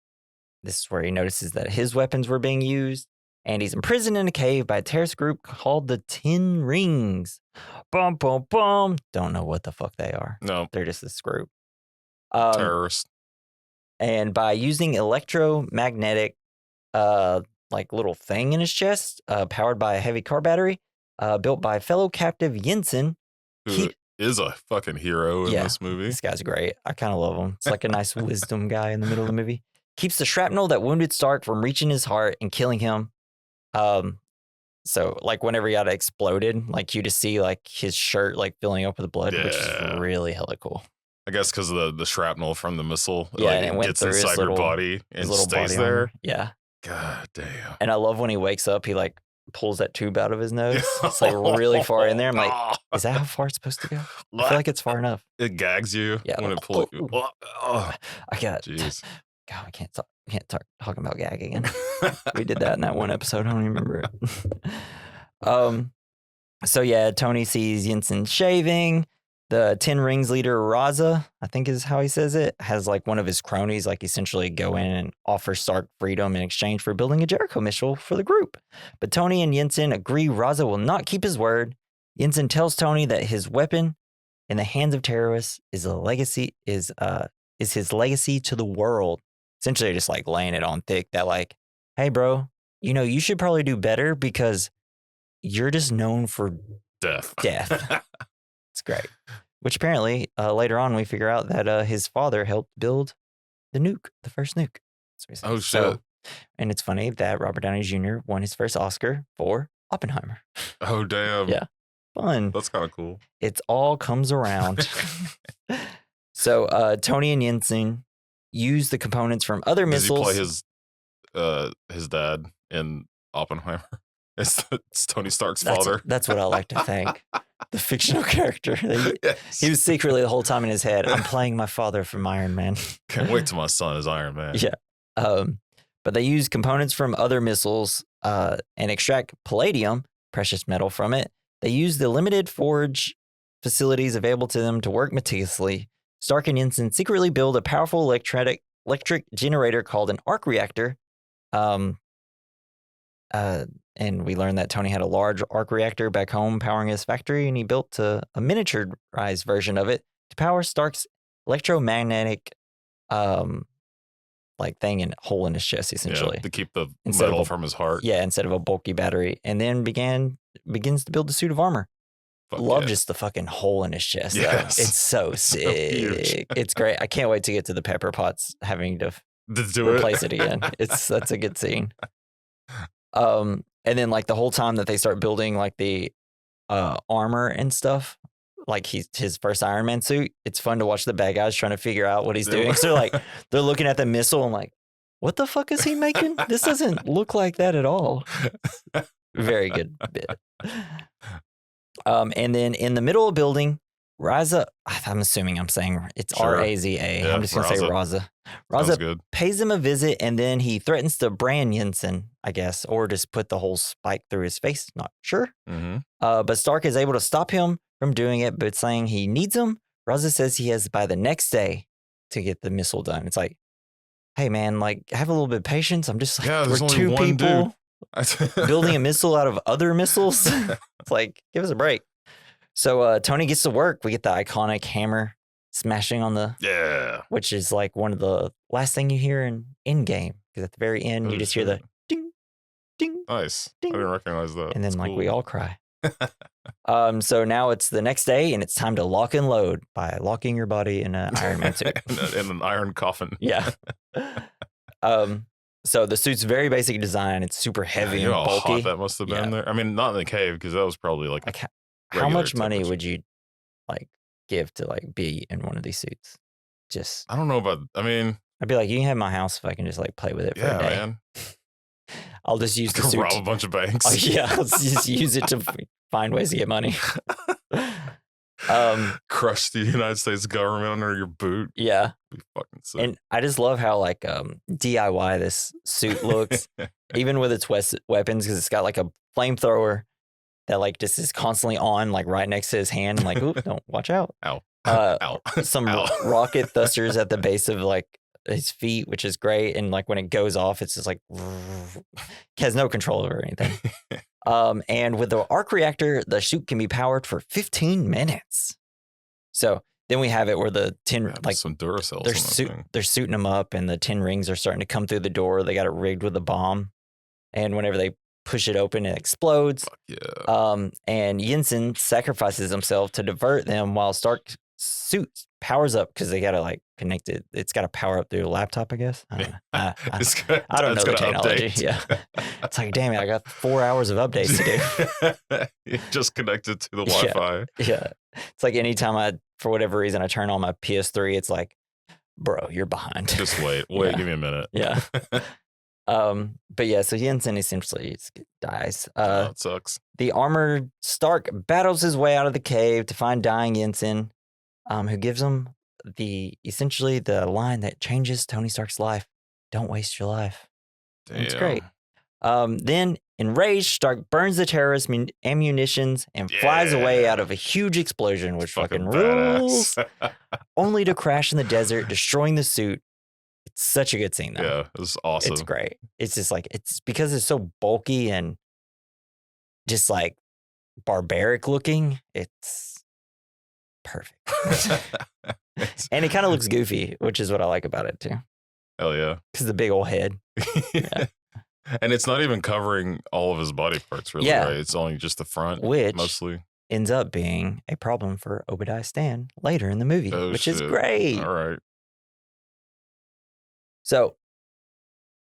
A: is where he notices that his weapons were being used, and he's imprisoned in a cave by a terrorist group called the Ten Rings. Bum, bum, bum. Don't know what the fuck they are.
B: No.
A: They're just this group.
B: Terrorists.
A: And by using electromagnetic, like little thing in his chest, powered by a heavy car battery, built by fellow captive Yinsen.
B: Who is a fucking hero in this movie.
A: This guy's great. I kind of love him. It's like a nice wisdom guy in the middle of the movie. Keeps the shrapnel that wounded Stark from reaching his heart and killing him. So like whenever he got exploded, like you just see like his shirt like filling up with blood, which is really hella cool.
B: I guess because of the shrapnel from the missile,
A: and it went
B: gets
A: through
B: inside your body and stays there.
A: Armor. Yeah.
B: God damn.
A: And I love when he wakes up, he like pulls that tube out of his nose. It's like really far in there. I'm like, is that how far it's supposed to go? I feel like it's far enough.
B: It gags you when it pulls you.
A: I got
B: jeez.
A: God, we can't talk talking about gag again. We did that in that one episode. I don't even remember it. So yeah, Tony sees Yinsen shaving. The 10 Rings leader, Raza, I think is how he says it, has like one of his cronies like essentially go in and offer Stark freedom in exchange for building a Jericho missile for the group. But Tony and Yinsen agree Raza will not keep his word. Yinsen tells Tony that his weapon in the hands of terrorists is his legacy to the world. Essentially just like laying it on thick that like, hey bro, you should probably do better because you're just known for
B: Death.
A: It's great. Which apparently later on we figure out that his father helped build the first nuke.
B: Oh, shit.
A: And it's funny that Robert Downey Jr. won his first Oscar for Oppenheimer.
B: Oh, damn.
A: Yeah. Fun.
B: That's kind of cool.
A: It all comes around. So Tony and Yinsen use the components from other missiles.
B: Does he play his dad in Oppenheimer? It's Tony Stark's father.
A: That's what I like to think. The fictional character.
B: Yes.
A: He was secretly the whole time in his head, I'm playing my father from Iron Man.
B: Can't wait till my son is Iron Man.
A: Yeah. But they use components from other missiles and extract palladium, precious metal, from it. They use the limited forge facilities available to them to work meticulously. Stark and Yinsen secretly build a powerful electric generator called an arc reactor. And we learned that Tony had a large arc reactor back home powering his factory, and he built a miniaturized version of it to power Stark's electromagnetic like thing and hole in his chest, essentially.
B: Yeah, to keep the metal from his heart.
A: Yeah, instead of a bulky battery. And then begins to build the suit of armor. Love just the fucking hole in his chest.
B: Yes.
A: It's so sick. It's great. I can't wait to get to the Pepper Potts having to replace it again. That's a good scene. And then like the whole time that they start building like the armor and stuff, like his first Iron Man suit, it's fun to watch the bad guys trying to figure out what he's doing. So they're looking at the missile and like, what the fuck is he making? This doesn't look like that at all. Very good bit. And then in the middle of building, Raza, I'm assuming I'm saying it's sure. Raza. Yeah, I'm just going to say Raza. Raza pays him a visit, and then he threatens to brand Yinsen, I guess, or just put the whole spike through his face. Not sure.
B: Mm-hmm.
A: But Stark is able to stop him from doing it, but saying he needs him. Raza says he has by the next day to get the missile done. It's like, hey, man, like, have a little bit of patience. I'm just like, we're two people building a missile out of other missiles. It's like, give us a break. So Tony gets to work. We get the iconic hammer smashing on which is like one of the last thing you hear in Endgame, because at the very end you just hear the ding, ding.
B: Nice.
A: Ding.
B: I didn't recognize that.
A: And then cool. We all cry. So now it's the next day, and it's time to lock and load by locking your body in an Iron Man suit.
B: in an iron coffin.
A: Yeah. So the suit's very basic design. It's super heavy and bulky.
B: How hot that must have been there. I mean, not in the cave, because that was probably like
A: how much money would you like give to like be in one of these suits? Just
B: I don't know about. I mean,
A: I'd be like, you can have my house if I can just like play with it for a day.
B: Man.
A: I'll just use the suit.
B: Rob a bunch of banks.
A: I'll just use it to find ways to get money.
B: Crush the United States government under your boot.
A: Yeah.
B: Be fucking sick.
A: And I just love how like DIY this suit looks, even with its weapons, because it's got like a flamethrower that like just is constantly on, like right next to his hand. I'm like, oop, don't watch out.
B: Ow.
A: Ow. Some rocket thrusters at the base of like his feet, which is great. And like when it goes off, it's just like has no control over anything. And with the arc reactor, the suit can be powered for 15 minutes. So then we have it where the 10 like
B: some Duracells.
A: They're suiting them up, and the 10 rings are starting to come through the door. They got it rigged with a bomb, and whenever they push it open, it explodes.
B: Fuck yeah.
A: And Yinsen sacrifices himself to divert them, while Stark's suit powers up because they gotta like connect it. It's got to power up through a laptop, I guess. I don't know the technology.
B: Update.
A: Yeah, it's like, damn it, I got 4 hours of updates to
B: do. You just connected to the Wi-Fi.
A: Yeah, it's like anytime for whatever reason, I turn on my PS3, it's like, bro, you're behind.
B: Just wait, give me a minute.
A: Yeah. But yeah, so Yinsen essentially dies.
B: It sucks.
A: The armored Stark battles his way out of the cave to find dying Yinsen, who gives him essentially the line that changes Tony Stark's life. Don't waste your life.
B: Damn.
A: It's great. Then, enraged, Stark burns the terrorist ammunitions and flies away out of a huge explosion, which fucking rules. Only to crash in the desert, destroying the suit. It's such a good scene, though.
B: Yeah, it was awesome.
A: It's great. It's just like, it's because it's so bulky and just like barbaric looking. It's perfect. And it kind of looks goofy, which is what I like about it, too.
B: Hell yeah.
A: Because the big old head. Yeah.
B: And it's not even covering all of his body parts, really, right? It's only just the front,
A: which
B: mostly
A: ends up being a problem for Obadiah Stane later in the movie, which is great.
B: All right.
A: So,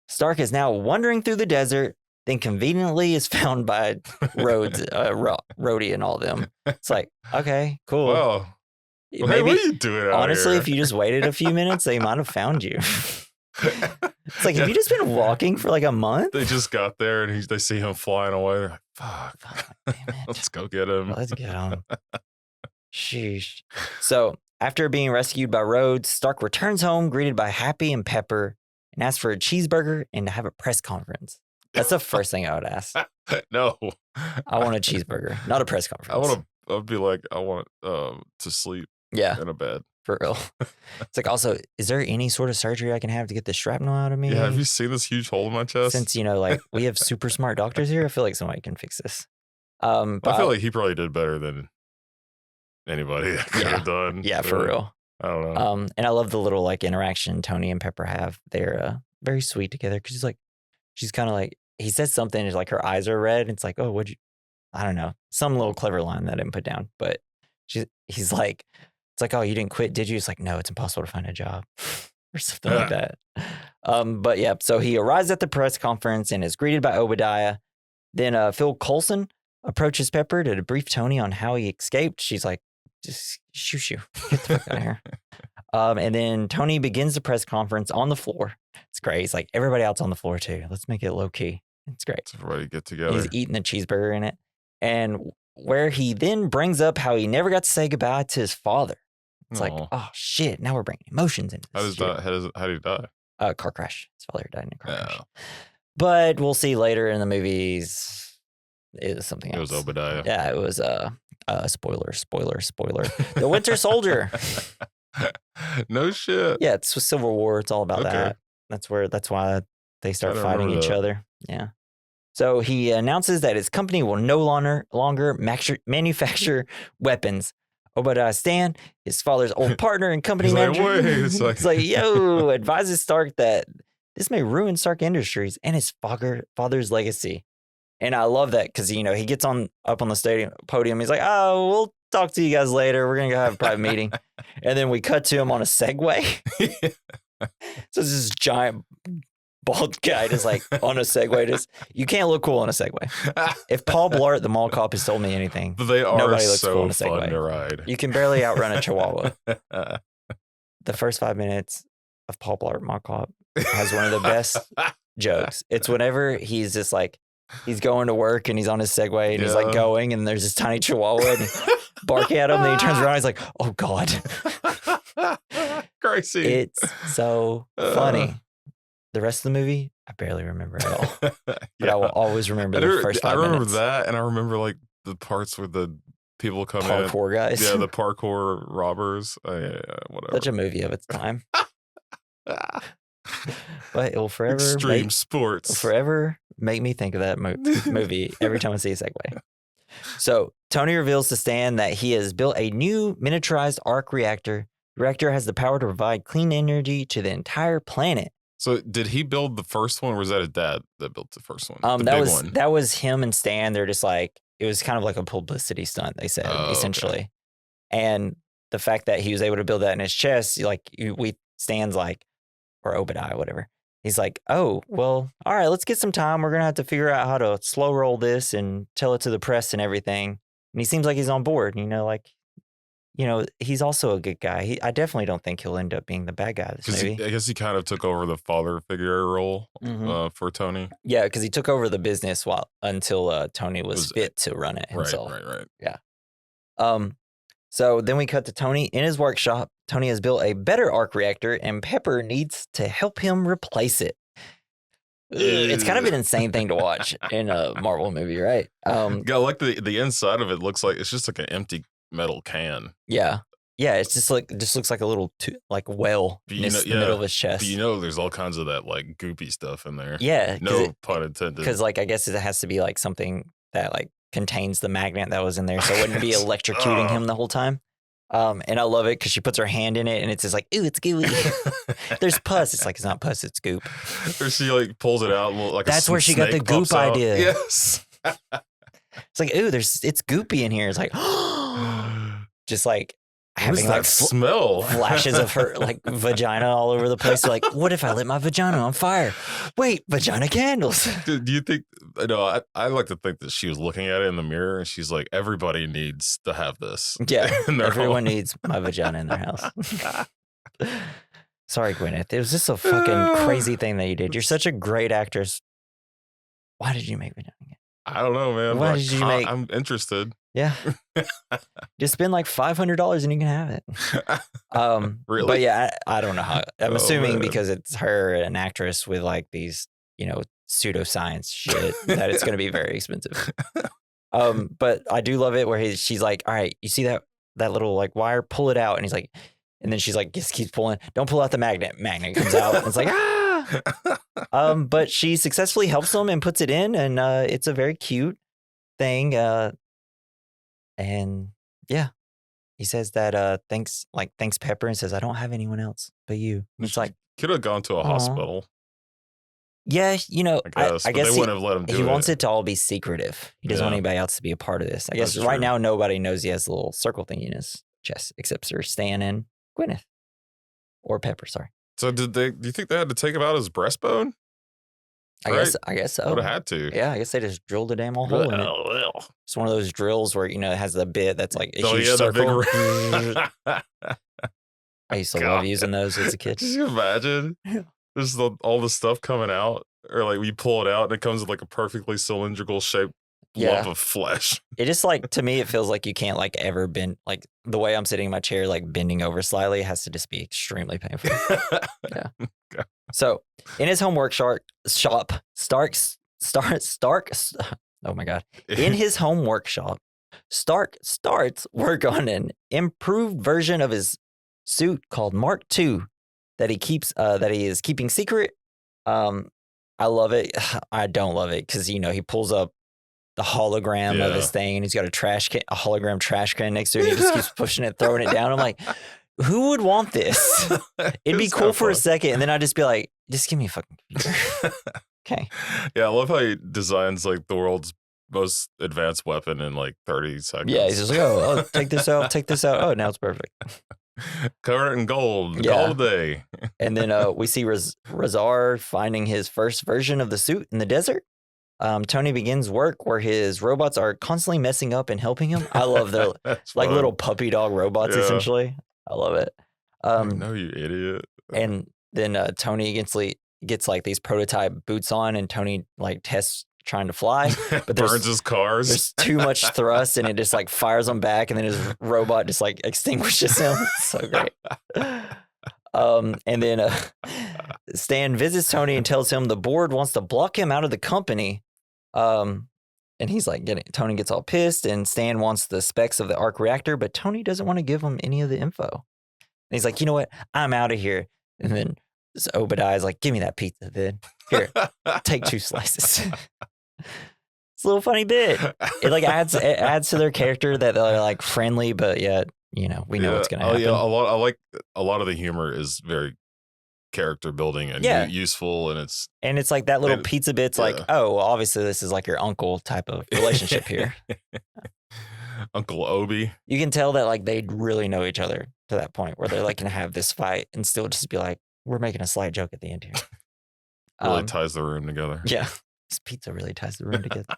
A: Stark is now wandering through the desert, then conveniently is found by Rhodes, Rhodey and all of them. It's like, okay, cool.
B: Well,
A: maybe,
B: hey, what are you doing out
A: honestly,
B: here?
A: if you just waited a few minutes, they might have found you. It's like, have you just been walking for like a month?
B: They just got there and they see him flying away. They're like, fuck.
A: Damn it.
B: Let's go get him.
A: Let's get him. Sheesh. So, after being rescued by Rhodes, Stark returns home, greeted by Happy and Pepper, and asks for a cheeseburger and to have a press conference. That's the first thing I would ask.
B: No.
A: I want a cheeseburger, not a press conference.
B: I'd be like, I want to sleep in a bed.
A: For real. It's like, also, is there any sort of surgery I can have to get the shrapnel out of me?
B: Yeah, have you seen this huge hole in my chest?
A: Since, like, we have super smart doctors here, I feel like somebody can fix this. But
B: I feel like he probably did better than anybody could have done.
A: Yeah, for real.
B: I don't know.
A: And I love the little, like, interaction Tony and Pepper have. They're very sweet together because she's kind of like, he says something, it's like her eyes are red. And it's like, oh, I don't know, some little clever line that I didn't put down. But he's like, it's like, oh, you didn't quit, did you? It's like, no, it's impossible to find a job or something like that. But yeah, so he arrives at the press conference and is greeted by Obadiah. Then Phil Coulson approaches Pepper to debrief Tony on how he escaped. She's like, just shoo. Get the fuck out of here. And then Tony begins the press conference on the floor. It's great. He's like, everybody else on the floor too. Let's make it low key. It's great.
B: Let's everybody get together.
A: He's eating the cheeseburger in it. And where he then brings up how he never got to say goodbye to his father. It's like, oh shit, now we're bringing emotions into this.
B: How did he die?
A: Car crash. His father died in a car crash. But we'll see later in the movies, it was something else.
B: It was Obadiah.
A: Yeah, it was spoiler. The Winter Soldier.
B: No shit.
A: Yeah, it's Civil War. It's all about that. That's why they start fighting each other. Yeah. So he announces that his company will no longer manufacture weapons. Obadiah Stane, his father's old partner and company manager,
B: he's
A: like, yo, advises Stark that this may ruin Stark Industries and his father's legacy. And I love that because, he gets up on the podium. He's like, oh, we'll talk to you guys later. We're going to go have a private meeting. And then we cut to him on a Segway. So it's this giant bald guy just like on a Segway. You can't look cool on a Segway. If Paul Blart, the mall cop, has told me anything,
B: they are
A: nobody looks
B: so
A: cool on a
B: fun
A: Segway.
B: to ride.
A: You can barely outrun a Chihuahua. The first 5 minutes of Paul Blart, mall cop, has one of the best jokes. It's whenever he's just like, he's going to work and he's on his Segway and he's like going and there's this tiny Chihuahua and barking at him. And then he turns around and he's like, oh God.
B: Crazy.
A: It's so funny. The rest of the movie, I barely remember at all. But I will always remember the first 5 minutes.
B: I remember that, and I remember like the parts where the people come in.
A: Parkour guys.
B: Yeah, the parkour robbers. Whatever.
A: Such a movie of its time. But it will forever
B: Extreme sports.
A: It'll forever make me think of that movie every time I see a Segway. So Tony reveals to Stan that he has built a new miniaturized arc reactor. The reactor has the power to provide clean energy to the entire planet.
B: So did he build the first one, or was that his dad that built the first one?
A: That was him and Stan. They're just like, it was kind of like a publicity stunt, they said, essentially. Okay. And the fact that he was able to build that in his chest, Stan's like, or Obadiah, whatever. He's like, oh, well, all right, let's get some time. We're going to have to figure out how to slow roll this and tell it to the press and everything. And he seems like he's on board, he's also a good guy. I definitely don't think he'll end up being the bad guy this movie.
B: I guess he kind of took over the father figure role for Tony.
A: Yeah, because he took over the business until Tony was fit to run it himself.
B: Right.
A: Yeah. So then we cut to Tony in his workshop. Tony has built a better arc reactor, and Pepper needs to help him replace it. It's kind of an insane thing to watch in a Marvel movie, right?
B: Yeah, like the inside of it looks like it's just like an empty metal can.
A: Yeah. Yeah, it's just looks like a little well in the middle of his chest.
B: But there's all kinds of that like goopy stuff in there.
A: Yeah.
B: No pun intended.
A: Because I guess it has to be like something that like contains the magnet that was in there, so it wouldn't be electrocuting him the whole time. And I love it because she puts her hand in it and it's just like, ooh, it's gooey. There's pus. It's like, it's not pus, it's goop.
B: Or she like pulls it out. And, like
A: that's where she got the goop idea.
B: Yes.
A: It's like, ooh, it's goopy in here. It's like, just like having like
B: smell
A: flashes of her like vagina all over the place. Like, what if I lit my vagina on fire? Wait, vagina candles.
B: Do you think? No, I like to think that she was looking at it in the mirror and she's like, everybody needs to have this.
A: Yeah, everyone needs my vagina in their house. Sorry, Gwyneth. It was just a fucking crazy thing that you did. You're such a great actress. Why did you make vagina again?
B: I don't know, man.
A: Why did you make?
B: I'm interested.
A: Yeah. Just spend like $500 and you can have it.
B: Really?
A: But yeah, I don't know how. I'm assuming because it's her, an actress with like these, pseudoscience shit, that it's going to be very expensive. But I do love it where she's like, all right, you see that little like wire, pull it out. And he's like, and then she's like, just keeps pulling. Don't pull out the magnet. Magnet comes out. And it's like, but she successfully helps him and puts it in. And it's a very cute thing. And yeah, he says that thanks Pepper, and says, I don't have anyone else but you. And it's like,
B: could have gone to a hospital.
A: Yeah, I guess
B: they wouldn't have let him do it.
A: He wants it to all be secretive. He doesn't want anybody else to be a part of this. I guess right now nobody knows he has a little circle thing in his chest except for Stan and Gwyneth. Or Pepper, sorry.
B: So do you think they had to take him out his breastbone?
A: I guess so.
B: Would have had to.
A: Yeah, I guess they just drilled a damn old hole in it. It's one of those drills where, it has the bit that's like a huge circle. I used to love using those as a kid.
B: Can you imagine? Just all the stuff coming out, or like you pull it out and it comes with like a perfectly cylindrical shaped lump of flesh.
A: It just like, to me, it feels like you can't like ever bend, like the way I'm sitting in my chair, like bending over slightly has to just be extremely painful. Yeah.
B: Okay.
A: So in his home workshop, oh my God. In his home workshop, Stark starts work on an improved version of his suit called Mark II that he is keeping secret. I love it. I don't love it because, he pulls up the hologram of his thing and he's got a hologram trash can next to it. And he just keeps pushing it, throwing it down. I'm like, who would want this? It'd be cool for a second. And then I'd just be like, just give me a fucking computer. Okay.
B: Yeah, I love how he designs like the world's most advanced weapon in like 30 seconds.
A: Yeah, he's just like, oh, take this out, take this out. Oh, now it's perfect.
B: Cover it in gold. All day.
A: And then we see Razar finding his first version of the suit in the desert. Tony begins work where his robots are constantly messing up and helping him. I love the like little puppy dog robots, essentially. I love it.
B: No, you idiot.
A: And then Tony gets like these prototype boots on, and Tony like tests trying to fly, but
B: burns his cars.
A: There's too much thrust, and it just like fires him back, and then his robot just like extinguishes him. It's so great. And then Stan visits Tony and tells him the board wants to block him out of the company. And he's like, Tony gets all pissed, and Stan wants the specs of the arc reactor, but Tony doesn't want to give him any of the info. And he's like, you know what? I'm out of here. And then Obadiah's like, give me that pizza, then. Here, take 2 slices. It's a little funny bit. It like adds to their character that they're like friendly, but yet, we know what's going to happen.
B: Yeah, a lot of the humor is very character building and useful, and it's
A: like that little pizza bit's like, oh, well, obviously this is like your uncle type of relationship here.
B: Uncle Obi.
A: You can tell that like they really know each other to that point where they're like going to have this fight and still just be like, we're making a slight joke at the end here.
B: Really ties the room together.
A: Yeah. This pizza really ties the room together.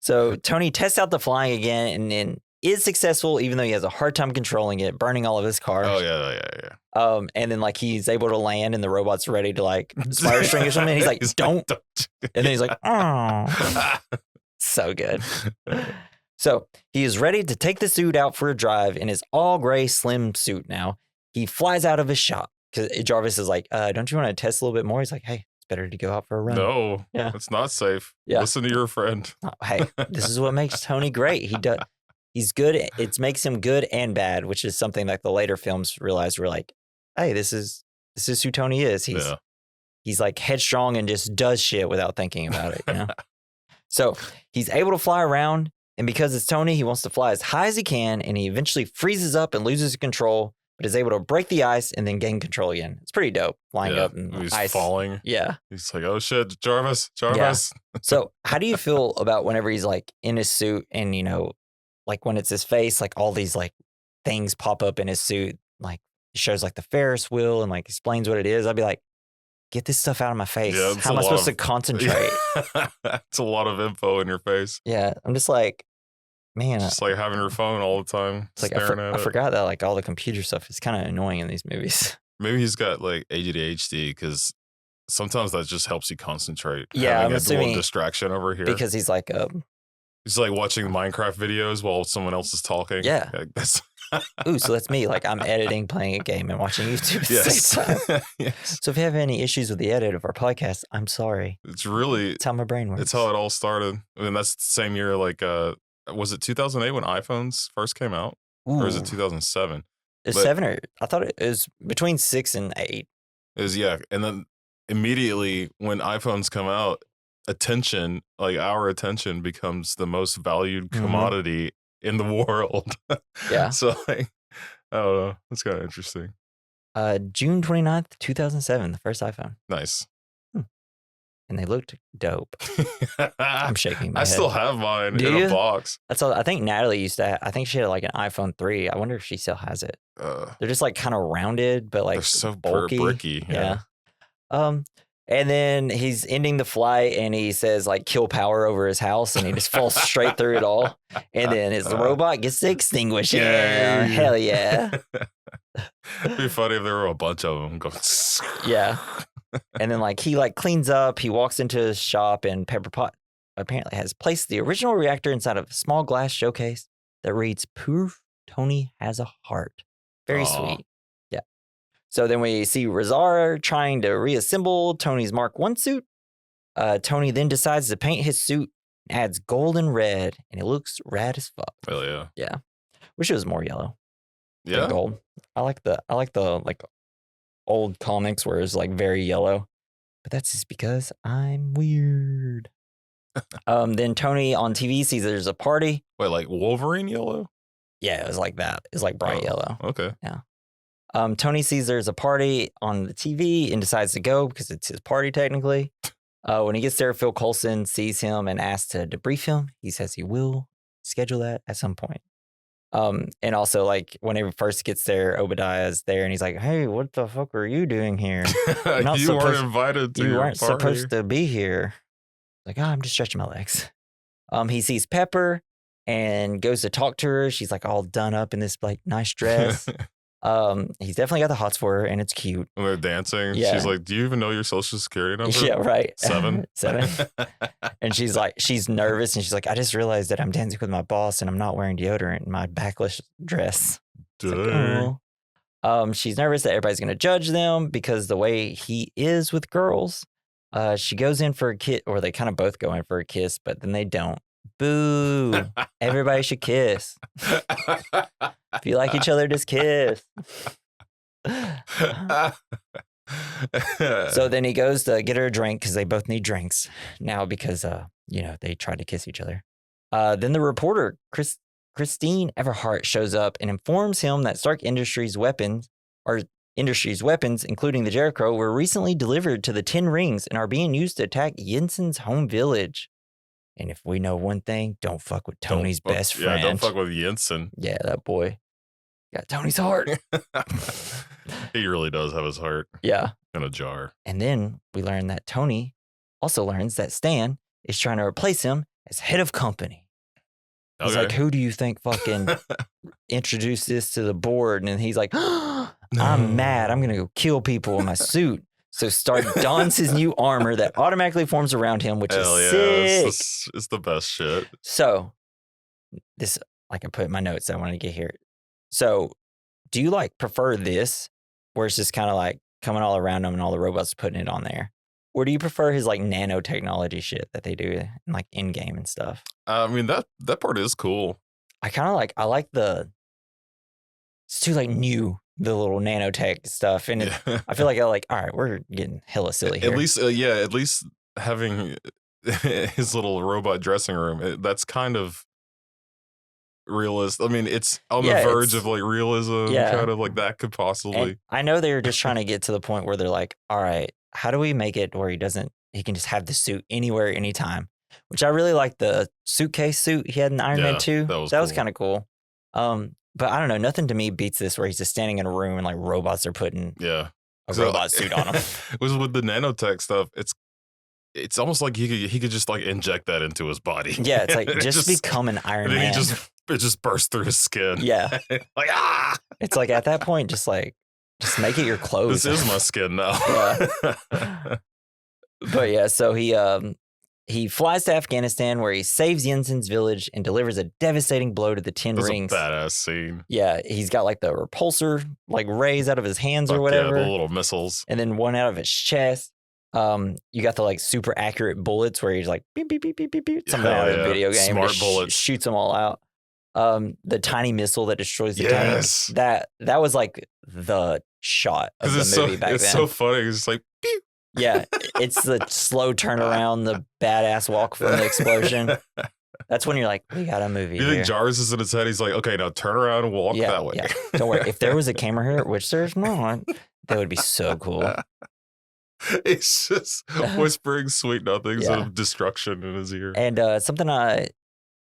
A: So Tony tests out the flying again and then is successful, even though he has a hard time controlling it, burning all of his cars.
B: Oh, yeah.
A: And then like he's able to land and the robot's ready to like spider string or something. And he's like, don't. And then he's like, oh. So good. So he is ready to take the suit out for a drive in his all gray slim suit now. He flies out of his shop because Jarvis is like, don't you want to test a little bit more? He's like, hey, it's better to go out for a run.
B: No,
A: Yeah.
B: it's not safe.
A: Yeah.
B: Listen to your friend.
A: Hey, this is what makes Tony great. He's good. It makes him good and bad, which is something like the later films realized were like, hey, this is who Tony is. He's like headstrong and just does shit without thinking about it, you know? So he's able to fly around, and because it's Tony, he wants to fly as high as he can, and he eventually freezes up and loses control, but is able to break the ice and then gain control again. It's pretty dope, flying up and
B: he's
A: ice.
B: falling.
A: Yeah.
B: He's like, oh shit, Jarvis.
A: So how do you feel about whenever he's like in his suit and, you know, like when it's his face, like all these like things pop up in his suit, like it shows like the Ferris wheel and like explains what it is. I'd be like, get this stuff out of my face.
B: Yeah,
A: how am I supposed to concentrate?
B: It's a lot of info in your face.
A: Yeah. I'm just like, man.
B: Just like having your phone all the time.
A: It's like
B: I
A: forgot that like all the computer stuff is kind of annoying in these movies.
B: Maybe he's got like ADHD because sometimes that just helps you concentrate.
A: Yeah,
B: having
A: I'm
B: a
A: assuming
B: little distraction over here.
A: Because he's like
B: watching Minecraft videos while someone else is talking.
A: Yeah.
B: That's
A: ooh, so that's me. Like I'm editing, playing a game, and watching YouTube at the same time.
B: Yes.
A: So if you have any issues with the edit of our podcast, I'm sorry.
B: It's
A: how my brain works.
B: It's how it all started. And that's the same year, like, was it 2008 when iPhones first came out?
A: Ooh.
B: Or is it 2007?
A: It's 7 or I thought it was between 6 and 8.
B: It was, yeah. And then immediately when iPhones come out, our attention becomes the most valued commodity in the world.
A: Yeah.
B: So like, I don't know. That's kind of interesting.
A: June 29th, 2007, the first iPhone.
B: Nice.
A: And they looked dope. I'm shaking my head.
B: I still have mine
A: Do
B: in
A: you?
B: a box.
A: That's all. I think Natalie used to I think she had like an iPhone 3. I wonder if she still has it. They're just like kind of rounded, but like
B: They're so
A: bulky.
B: bricky.
A: Yeah. And then he's ending the flight and he says like kill power over his house and he just falls straight through it all. And then his robot gets to extinguish. Yeah. Hell yeah.
B: It'd be funny if there were a bunch of them going.
A: Yeah. And then like he like cleans up, he walks into his shop and Pepper Pot apparently has placed the original reactor inside of a small glass showcase that reads proof Tony has a heart. Very sweet. Yeah. So then we see Razar trying to reassemble Tony's Mark I suit. Tony then decides to paint his suit and adds gold and red and it looks rad as fuck.
B: Hell yeah.
A: Yeah. Wish it was more yellow.
B: Yeah.
A: Gold. I like the like old comics where it's like very yellow, but that's just because I'm weird. Then Tony on TV sees there's a party.
B: Wait, like Wolverine yellow?
A: Yeah, it was like that. It's like bright yellow.
B: Okay.
A: Yeah. Tony sees there's a party on the TV and decides to go because it's his party technically. When he gets there, Phil Coulson sees him and asks to debrief him. He says he will schedule that at some point. And also like when he first gets there, Obadiah's there and he's like, hey, what the fuck were you doing here?
B: You weren't invited to
A: You
B: your
A: weren't
B: party.
A: supposed to be here. Like, I'm just stretching my legs. He sees Pepper and goes to talk to her. She's like all done up in this like nice dress. He's definitely got the hots for her and it's cute.
B: When they're dancing,
A: Yeah.
B: she's like, do you even know your social security number?
A: Yeah, right.
B: 7.
A: 7. And she's like, she's nervous and she's like, I just realized that I'm dancing with my boss and I'm not wearing deodorant in my backless dress. It's like, oh. She's nervous that everybody's going to judge them because the way he is with girls. She goes in for a kiss, or they kind of both go in for a kiss, but then they don't. Boo. Everybody should kiss. If you like each other, just kiss. So then he goes to get her a drink because they both need drinks now because, they tried to kiss each other. Then the reporter, Christine Everhart, shows up and informs him that Stark Industries weapons, including the Jericho, were recently delivered to the Ten Rings and are being used to attack Jensen's home village. And if we know one thing, don't fuck with Tony's best friend.
B: Yeah, don't fuck with Jensen.
A: Yeah, that boy got Tony's heart.
B: He really does have his heart.
A: Yeah.
B: In a jar.
A: And then we learn that Tony also learns that Stan is trying to replace him as head of company. He's like, who do you think fucking introduced this to the board? And he's like, I'm mad. I'm going to go kill people in my suit. So Stark dons his new armor that automatically forms around him, which is sick.
B: It's the best shit.
A: So this, like I put in my notes, I want to get here. So do you like prefer this where it's just kind of like coming all around them and all the robots putting it on there? Or do you prefer his like nanotechnology shit that they do in like in game and stuff?
B: I mean that part is cool.
A: I like it's too like new, the little nanotech stuff, and I feel like all right, we're getting hella silly here.
B: At least having his little robot dressing room, that's kind of realist. I mean, it's on the verge of like realism, kind of like that could possibly.
A: And I know they're just trying to get to the point where they're like, all right, how do we make it where he can just have the suit anywhere, anytime? Which I really like the suitcase suit he had in Iron Man 2. That was kind of cool. But I don't know, nothing to me beats this where he's just standing in a room and like robots are putting a robot suit on him.
B: With the nanotech stuff, it's almost like he could just like inject that into his body.
A: Yeah, it's like just become an Iron Man.
B: It just bursts through his skin.
A: Yeah.
B: Like
A: It's like at that point, just make it your clothes.
B: This is my skin now.
A: Yeah. But yeah, so he flies to Afghanistan where he saves Jensen's village and delivers a devastating blow to the Ten Rings.
B: That's a badass scene.
A: Yeah, he's got like the repulsor like rays out of his hands or whatever.
B: Yeah, the little missiles.
A: And then one out of his chest. You got the like super accurate bullets where he's like beep beep beep beep beep beep. Something out of a video game.
B: Smart bullets.
A: Shoots them all out. The tiny missile that destroys the tanks. That was like the shot of the movie back then.
B: It's so funny. It's like pew.
A: Yeah, it's the slow turnaround, the badass walk from the explosion. That's when you're like, we got a movie.
B: You think Jarvis is in his head? He's like, okay, now turn around and walk that way.
A: Yeah. Don't worry. If there was a camera here, which there's not, that would be so cool.
B: It's just whispering sweet nothings of destruction in his ear.
A: And something I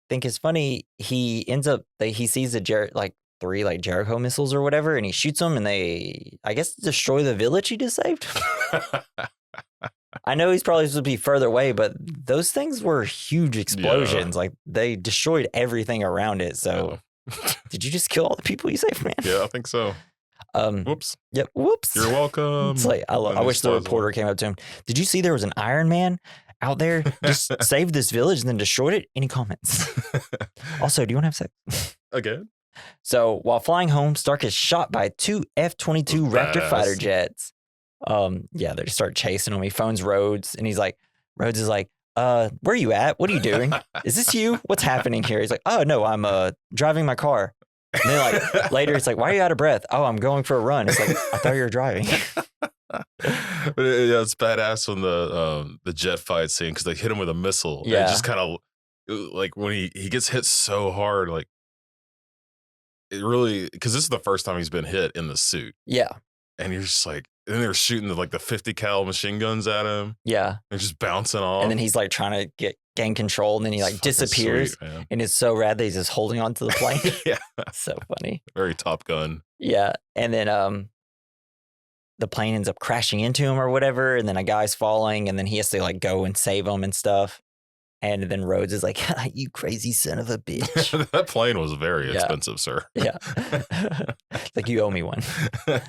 A: think is funny, he ends up, he sees the three like Jericho missiles or whatever, and he shoots them, and they, I guess, destroy the village he just saved. I know he's probably supposed to be further away, but those things were huge explosions. Like they destroyed everything around it. So, did you just kill all the people you saved, man?
B: Yeah, I think so.
A: Whoops. Yep. Whoops.
B: You're welcome.
A: It's like I wish the reporter came up to him. Did you see there was an Iron Man out there just saved this village and then destroyed it? Any comments? Also, do you want to have sex
B: again?
A: So while flying home, Stark is shot by two F-22 Raptor fighter jets. They just start chasing him. He phones Rhodes, and Rhodes is like, where are you at? What are you doing? Is this you? What's happening here? He's like, oh no, I'm driving my car. And then like later, it's like, why are you out of breath? Oh, I'm going for a run. It's like, I thought you were driving.
B: But it's badass on the jet fight scene because they hit him with a missile.
A: Yeah,
B: and it just kind of like when he gets hit so hard, like it really, because this is the first time he's been hit in the suit.
A: Yeah,
B: and you're just like, and then they're shooting the 50 cal machine guns at him.
A: Yeah,
B: they're just bouncing off.
A: And then he's like trying to gain control, and then he like disappears. Sweet, and it's so rad that he's just holding on to the plane.
B: Yeah,
A: so funny.
B: Very Top Gun.
A: Yeah, and then the plane ends up crashing into him or whatever, and then a guy's falling, and then he has to like go and save him and stuff. And then Rhodes is like, you crazy son of a bitch.
B: That plane was very expensive, sir.
A: Yeah. Like, you owe me one.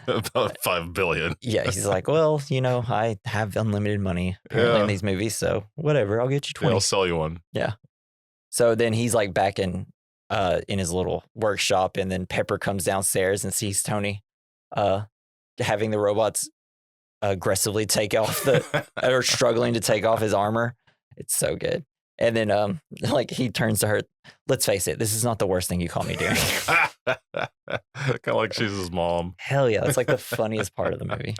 B: About $5 billion.
A: Yeah. He's like, well, I have unlimited money in these movies, so whatever. I'll get you 20.
B: Yeah, I'll sell you one.
A: Yeah. So then he's like back in his little workshop, and then Pepper comes downstairs and sees Tony having the robots aggressively take off or struggling to take off his armor. It's so good. And then, he turns to her. Let's face it, this is not the worst thing you caught me doing.
B: Kind of like she's his mom.
A: Hell yeah, that's like the funniest part of the movie.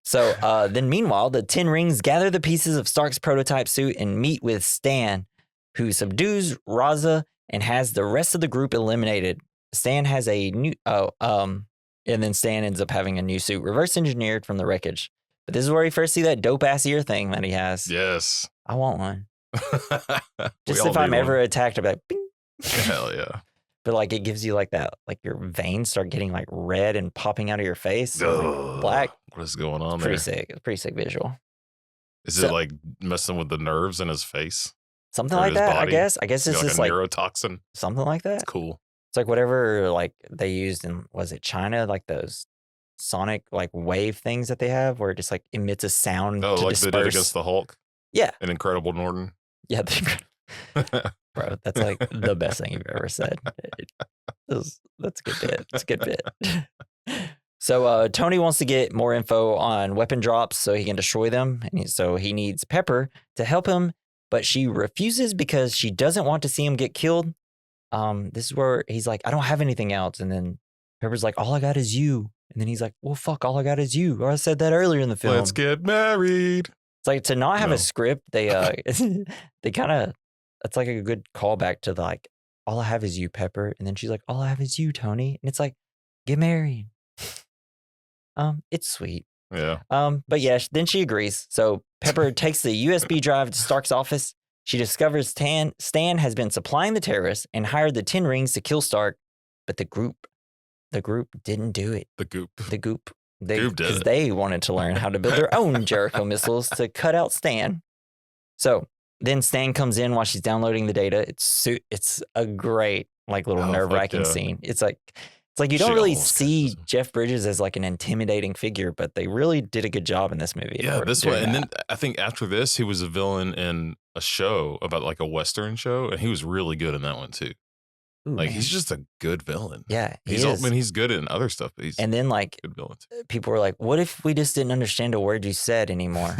A: So then, meanwhile, the Ten Rings gather the pieces of Stark's prototype suit and meet with Stan, who subdues Raza and has the rest of the group eliminated. Stan has a new, and then Stan ends up having a new suit, reverse engineered from the wreckage. But this is where you first see that dope ass ear thing that he has.
B: Yes.
A: I want one. Just if I'm ever attacked, I'll be like, bing.
B: Hell yeah.
A: But it gives you that, your veins start getting red and popping out of your face. Black.
B: What is going on
A: there? Pretty sick. It's pretty sick visual.
B: Is it messing with the nerves in his face?
A: Something like that,
B: body?
A: I guess. I guess it's just
B: neurotoxin.
A: Something like that.
B: It's cool.
A: It's whatever they used in, was it China? Those sonic wave things that they have where it just emits a sound to disperse.
B: They did against the Hulk?
A: Yeah.
B: An Incredible Norton?
A: Yeah. Bro, that's the best thing you've ever said. That's a good bit. It's a good bit. So Tony wants to get more info on weapon drops so he can destroy them. And so he needs Pepper to help him, but she refuses because she doesn't want to see him get killed. This is where he's like, I don't have anything else. And then Pepper's like, all I got is you. And then he's like, well, fuck, all I got is you. Or I said that earlier in the film.
B: Let's get married.
A: It's like to not have a script. They kind of, it's like a good callback to like, all I have is you, Pepper. And then she's like, all I have is you, Tony. And it's like, get married. It's sweet.
B: Yeah.
A: But yeah, then she agrees. So Pepper takes the USB drive to Stark's office. She discovers Stan has been supplying the terrorists and hired the 10 rings to kill Stark, but the group didn't do it.
B: The goop did
A: Because
B: it.
A: they wanted to learn how to build their own Jericho missiles to cut out Stan. So then Stan comes in while she's downloading the data. It's a great like little nerve-wracking scene. It's like you don't really see Jeff Bridges as like an intimidating figure, but they really did a good job in this movie.
B: Yeah, this one. And then I think after this, he was a villain in a show about like a Western show, and he was really good in that one too.
A: Ooh,
B: like he's just a good villain.
A: Yeah,
B: he's good in other stuff. But he's
A: and then like
B: good villain too.
A: People were like, "What if we just didn't understand a word you said anymore?"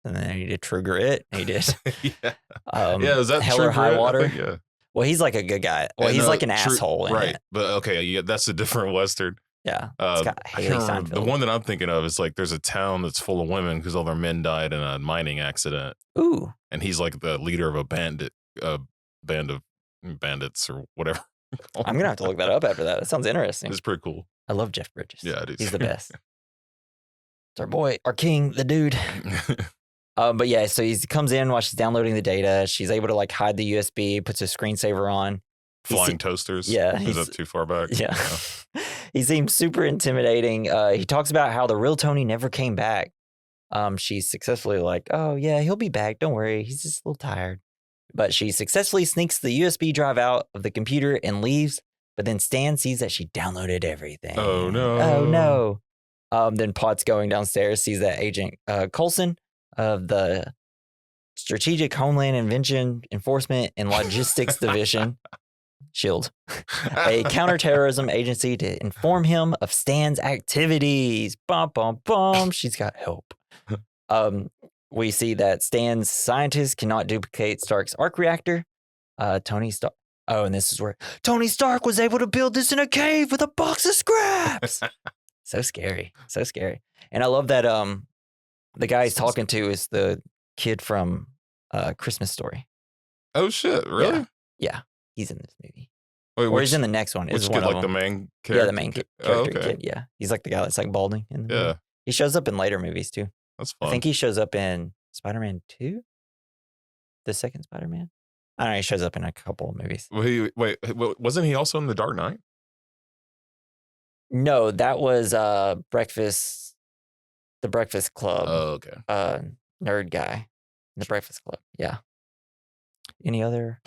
A: And then he did True Grit. He did.
B: Is that
A: Hell
B: True
A: or High
B: Grit?
A: Water?
B: I think, yeah.
A: Well, he's like a good guy. Well, he's like an asshole,
B: right?
A: It.
B: But okay, that's a different Western.
A: Yeah, it's got Haley Steinfeld.
B: The one that I'm thinking of is like there's a town that's full of women because all their men died in a mining accident.
A: Ooh,
B: and he's like the leader of a band of bandits or whatever.
A: I'm gonna have to look that up after that. That sounds interesting.
B: It's pretty cool.
A: I love Jeff Bridges.
B: Yeah, it is.
A: He's the best. It's our boy, our king, the dude. But yeah, so he comes in while she's downloading the data. She's able to like hide the USB, puts a screensaver on.
B: Flying toasters.
A: Yeah.
B: Is that too far back?
A: Yeah. He seems super intimidating. He talks about how the real Tony never came back. She's successfully like, oh yeah, he'll be back. Don't worry. He's just a little tired. But she successfully sneaks the USB drive out of the computer and leaves. But then Stan sees that she downloaded everything.
B: Oh no.
A: Oh no. Then Potts going downstairs, sees that Agent Coulson of the Strategic Homeland Invention Enforcement and Logistics Division, SHIELD, a counterterrorism agency, to inform him of Stan's activities. Bum, bum, bum. She's got help. We see that Stan's scientists cannot duplicate Stark's arc reactor. Tony Stark. Oh, and this is where Tony Stark was able to build this in a cave with a box of scraps. So scary. So scary. And I love that the guy he's talking to is the kid from Christmas Story.
B: Oh, shit. Really?
A: Yeah. He's in this movie.
B: Wait,
A: or he's in the next one.
B: Which
A: kid,
B: like the main character?
A: Yeah, the main character kid. Yeah. He's like the guy that's like balding. In the movie. He shows up in later movies too.
B: That's fun.
A: I think he shows up in Spider-Man 2? The second Spider-Man? I don't know. He shows up in a couple of movies.
B: Wait, wasn't he also in The Dark Knight?
A: No, that was The Breakfast Club.
B: Oh, okay.
A: Nerd guy. The Breakfast Club. Yeah. Any other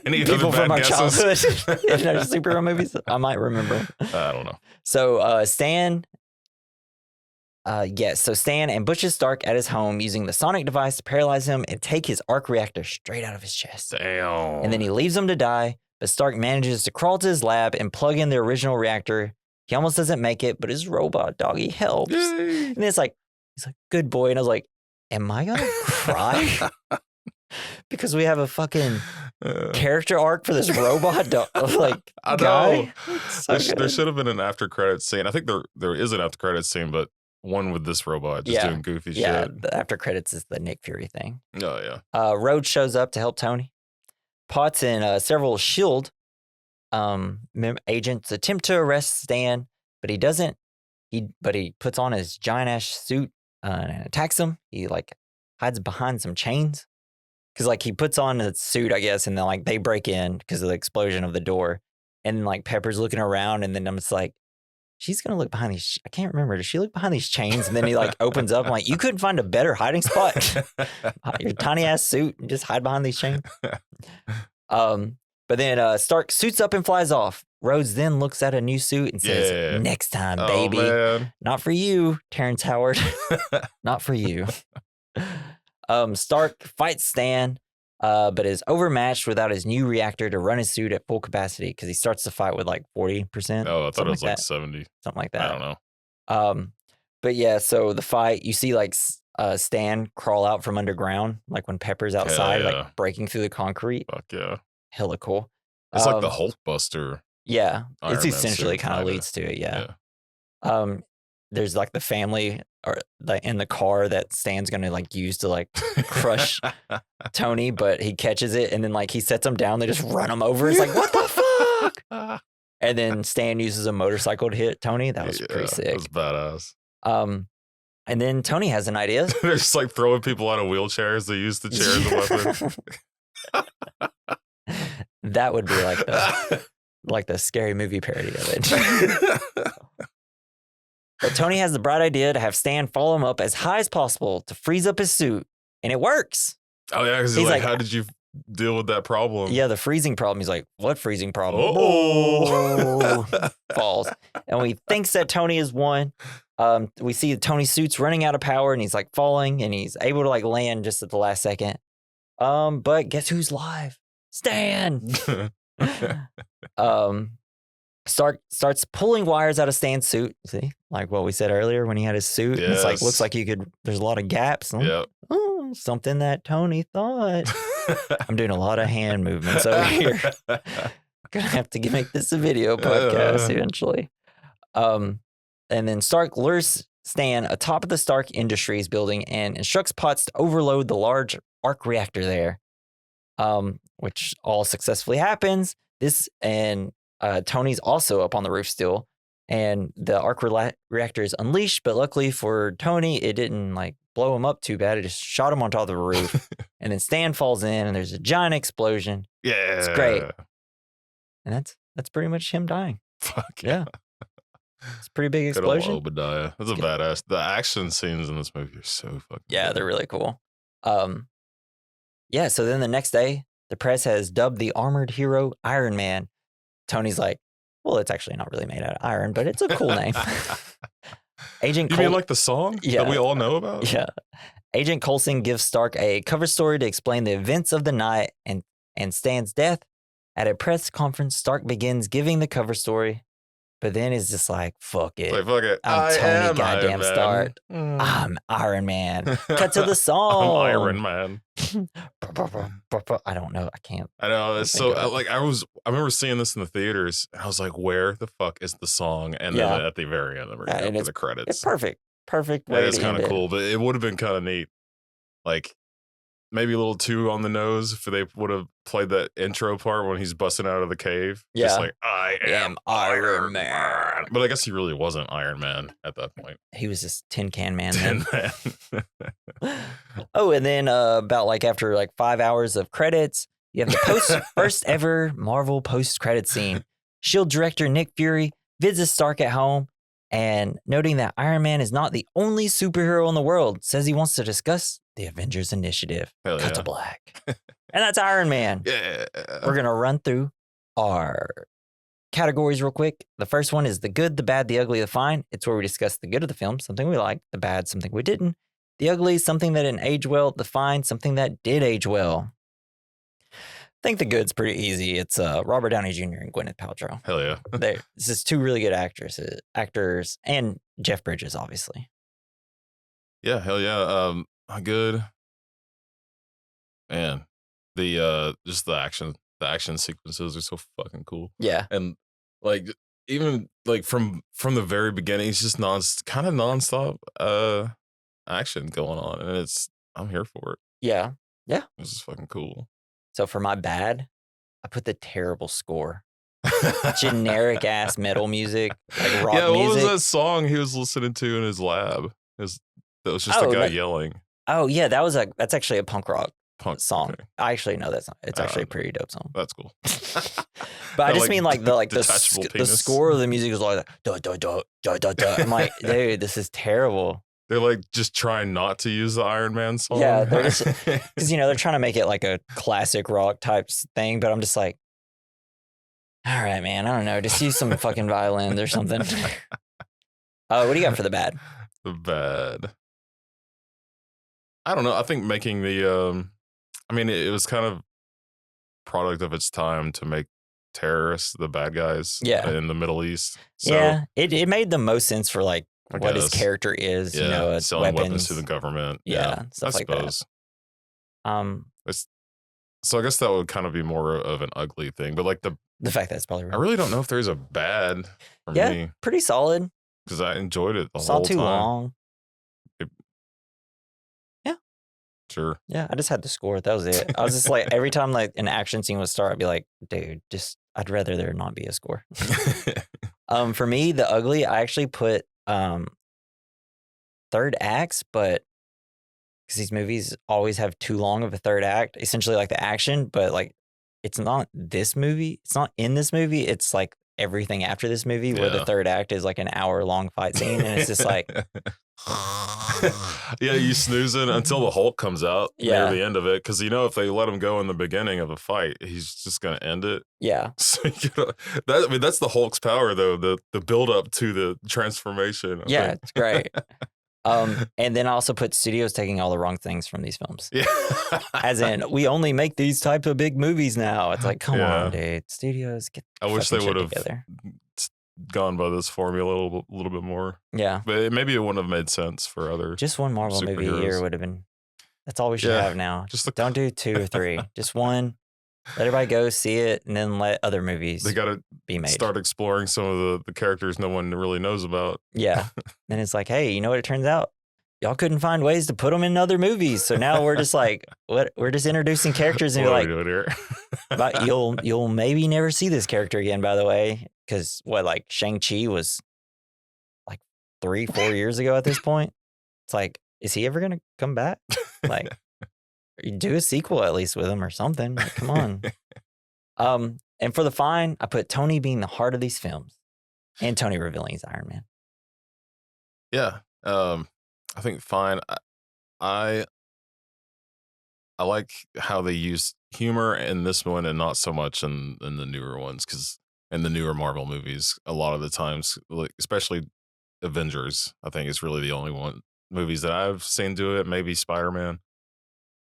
B: Any
A: people
B: other
A: from our
B: guesses?
A: childhood? Superhero movies? I might remember.
B: I don't know.
A: So Stan. Yes. So Stan ambushes Stark at his home using the sonic device to paralyze him and take his arc reactor straight out of his chest.
B: Damn.
A: And then he leaves him to die, but Stark manages to crawl to his lab and plug in the original reactor. He almost doesn't make it, but his robot doggy helps.
B: Yay.
A: And it's like, he's like, good boy. And I was like, am I gonna cry? Because we have a fucking character arc for this robot dog. Like,
B: I
A: guy.
B: know.
A: So
B: there should have been an after credits scene. I think there is an after credits scene, but one with this robot just doing goofy shit.
A: Yeah, the after credits is the Nick Fury thing.
B: Oh, yeah.
A: Rhodes shows up to help Tony. Potts and several SHIELD agents attempt to arrest Stan, but he doesn't. But he puts on his giant ass suit and attacks him. He like hides behind some chains because like he puts on a suit, I guess, and then like they break in because of the explosion of the door. And then like Pepper's looking around, and then I'm just like, she's gonna look behind these. I can't remember. Does she look behind these chains? And then he like opens up. I'm like, you couldn't find a better hiding spot. Your tiny ass suit and just hide behind these chains. But then Stark suits up and flies off. Rhodes then looks at a new suit and says, next time, baby.
B: Man.
A: Not for you, Terrence Howard. Not for you. Stark fights Stan. but is overmatched without his new reactor to run his suit at full capacity because he starts the fight with like 40%.
B: Oh, I thought it was like
A: that.
B: 70.
A: Something like that.
B: I don't know.
A: But yeah, so the fight, you see like Stan crawl out from underground, like when Pepper's outside, like breaking through the concrete.
B: Fuck yeah.
A: Hella cool.
B: It's like the Hulkbuster.
A: Yeah,
B: Iron
A: it's
B: Man
A: essentially
B: suit,
A: kind of
B: kinda.
A: leads to it. Yeah. There's like the family or in the car that Stan's gonna like use to like crush Tony, but he catches it and then like he sets him down. They just run him over. It's like, what the fuck? And then Stan uses a motorcycle to hit Tony. That was pretty sick.
B: That was badass.
A: And then Tony has an idea.
B: They're just like throwing people out of wheelchairs. They use the chair as a weapon.
A: That would be like the scary movie parody of it. But Tony has the bright idea to have Stan follow him up as high as possible to freeze up his suit. And it works.
B: Oh, yeah, because he's like, how did you deal with that problem?
A: Yeah, the freezing problem. He's like, what freezing problem?
B: Oh.
A: Falls. And when he thinks that Tony has won, we see Tony's suit's running out of power and he's like falling and he's able to like land just at the last second. But guess who's live? Stan! Stark starts pulling wires out of Stan's suit. See, like what we said earlier when he had his suit.
B: Yes.
A: It's like looks like there's a lot of gaps.
B: Yep.
A: Oh, something that Tony thought. I'm doing a lot of hand movements over here. Gonna have to make this a video podcast eventually. And then Stark lures Stan atop of the Stark Industries building and instructs Potts to overload the large arc reactor there, which all successfully happens. Tony's also up on the roof still, and the arc reactor is unleashed, but luckily for Tony, it didn't like blow him up too bad. It just shot him on top of the roof, and then Stan falls in, and there's a giant explosion.
B: Yeah.
A: It's great. And that's pretty much him dying.
B: Fuck
A: yeah. It's a pretty big explosion.
B: Good old Obadiah. That's a badass. The action scenes in this movie are so fucking
A: cool. They're really cool. So then the next day, the press has dubbed the armored hero Iron Man. Tony's like, well, it's actually not really made out of iron, but it's a cool name.
B: You mean like the song that we all know about?
A: Yeah. Agent Coulson gives Stark a cover story to explain the events of the night and Stan's death. At a press conference, Stark begins giving the cover story, but then is just like, fuck it.
B: Fuck it.
A: I'm Tony goddamn Stark. I'm Iron Man. Cut to the song.
B: I'm Iron Man.
A: I don't know. I can't.
B: I know. It's so like I remember seeing this in the theaters and I was like, where the fuck is the song? And then at the very end, we're going to the credits.
A: It's perfect. Perfect way
B: to end it. It's kind of cool, but it would have been kind of neat. Like maybe a little too on the nose if they would have played that intro part when he's busting out of the cave.
A: Yeah.
B: Just like, I am Iron Man. But I guess he really wasn't Iron Man at that point.
A: He was just Tin Can Man. Oh, and then about like after like 5 hours of credits, you have the first ever Marvel post-credit scene. S.H.I.E.L.D. director Nick Fury visits Stark at home and noting that Iron Man is not the only superhero in the world, says he wants to discuss the Avengers Initiative. Cut to black. And that's Iron Man.
B: Yeah.
A: We're going to run through our categories real quick. The first one is the good, the bad, the ugly, the fine. It's where we discuss the good of the film, something we liked, the bad, something we didn't. The ugly, something that didn't age well. The fine, something that did age well. I think the good's pretty easy. It's Robert Downey Jr. and Gwyneth Paltrow.
B: Hell yeah.
A: This is two really good actors, and Jeff Bridges, obviously.
B: Yeah, hell yeah. Good. Man, just the action sequences are so fucking cool.
A: Yeah.
B: And like even like from the very beginning, it's just kind of nonstop action going on, and I'm here for it.
A: Yeah. Yeah.
B: This is fucking cool.
A: So for my bad, I put the terrible score. Generic ass metal music, like rock music.
B: What was that song he was listening to in his lab? That was just a guy yelling.
A: Oh yeah, that's actually a punk rock song.
B: Okay.
A: I actually know that song. It's actually a pretty dope song.
B: That's cool.
A: But I just mean like the score of the music is like da da da da da da. I'm like, dude, this is terrible.
B: They're like just trying not to use the Iron Man song.
A: Yeah, because they're trying to make it like a classic rock type thing. But I'm just like, all right, man, I don't know, just use some fucking violins or something. What do you got for the bad?
B: The bad. I don't know. I think making the I mean, it was kind of product of its time to make terrorists the bad guys in the Middle East. So,
A: yeah, it made the most sense for like what his character is,
B: selling weapons to the government.
A: Stuff like that.
B: So I guess that would kind of be more of an ugly thing, but like
A: the fact that it's probably
B: I really don't know if there's a bad for me.
A: Pretty solid.
B: Because I enjoyed it the
A: it's
B: whole
A: not too
B: time.
A: long.
B: Sure.
A: Yeah, I just had to score. That was it. I was just like, every time like an action scene would start, I'd be like, dude, I'd rather there not be a score. For me, the ugly, I actually put third acts, but because these movies always have too long of a third act, essentially like the action, but like it's not this movie. It's not in this movie. It's like everything after this movie where the third act is like an hour-long fight scene, and it's just like...
B: yeah, you snoozing until the Hulk comes out near the end of it, because if they let him go in the beginning of the fight, he's just gonna end it.
A: Yeah.
B: So that's the Hulk's power, though, the build up to the transformation. I think.
A: It's great. And then I also put studios taking all the wrong things from these films.
B: Yeah.
A: As in, we only make these type of big movies now. It's like, come on, dude. Studios, get the
B: I wish they would have
A: together.
B: Gone by this formula a little bit more.
A: Yeah.
B: But maybe it wouldn't have made sense for other
A: Just one Marvel movie a year would have been... That's all we should have now. Don't do 2 or 3. Just one. Let everybody go see it, and then let other movies
B: they gotta
A: be made.
B: Start exploring some of the characters no one really knows about.
A: Yeah. Then it's like, hey, you know what it turns out? Y'all couldn't find ways to put them in other movies. So now we're just like, what? We're just introducing characters, and you're like, but you'll maybe never see this character again, by the way. Because like Shang-Chi was like 3-4 years ago at this point. It's like, is he ever going to come back? Like, do a sequel at least with him or something. Like, come on. And for the fine, I put Tony being the heart of these films and Tony revealing he's Iron Man.
B: Yeah. I think fine. I like how they use humor in this one and not so much in the newer ones, because in the newer Marvel movies, a lot of the times, like especially Avengers, I think is really the only movies that I've seen do it. Maybe Spider-Man,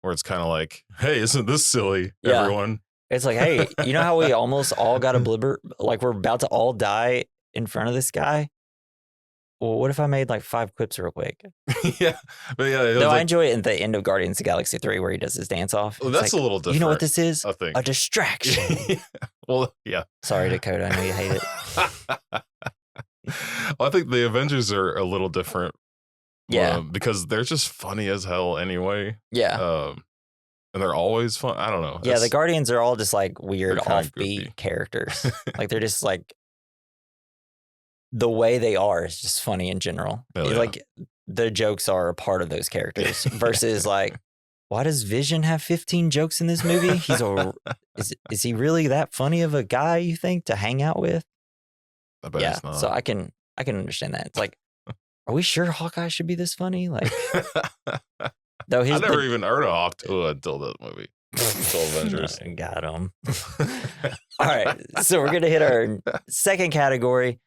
B: where it's kind of like, hey, isn't this silly, everyone?
A: It's like, hey, you know how we almost all got a blibber, like we're about to all die in front of this guy? Well, what if I made like 5 clips real quick?
B: Yeah. But yeah.
A: No, I enjoy it in the end of Guardians of the Galaxy 3 where he does his dance off.
B: Well, that's like, a little different.
A: You know what this is?
B: I think.
A: A distraction.
B: Well, yeah.
A: Sorry, Dakota. I know you hate it.
B: Well, I think the Avengers are a little different.
A: Yeah.
B: Because they're just funny as hell anyway.
A: Yeah.
B: And they're always fun. I don't know.
A: Yeah, the Guardians are all just like weird, offbeat characters. Like they're just like, the way they are is just funny in general. Like the jokes are a part of those characters versus like, why does Vision have 15 jokes in this movie? He's is he really that funny of a guy, you think, to hang out with?
B: I bet it's not.
A: So I can understand that. It's like, are we sure Hawkeye should be this funny? Like, though
B: I never even heard of Hawkeye until that movie. Until Avengers.
A: Got him. All right, so we're gonna hit our second category,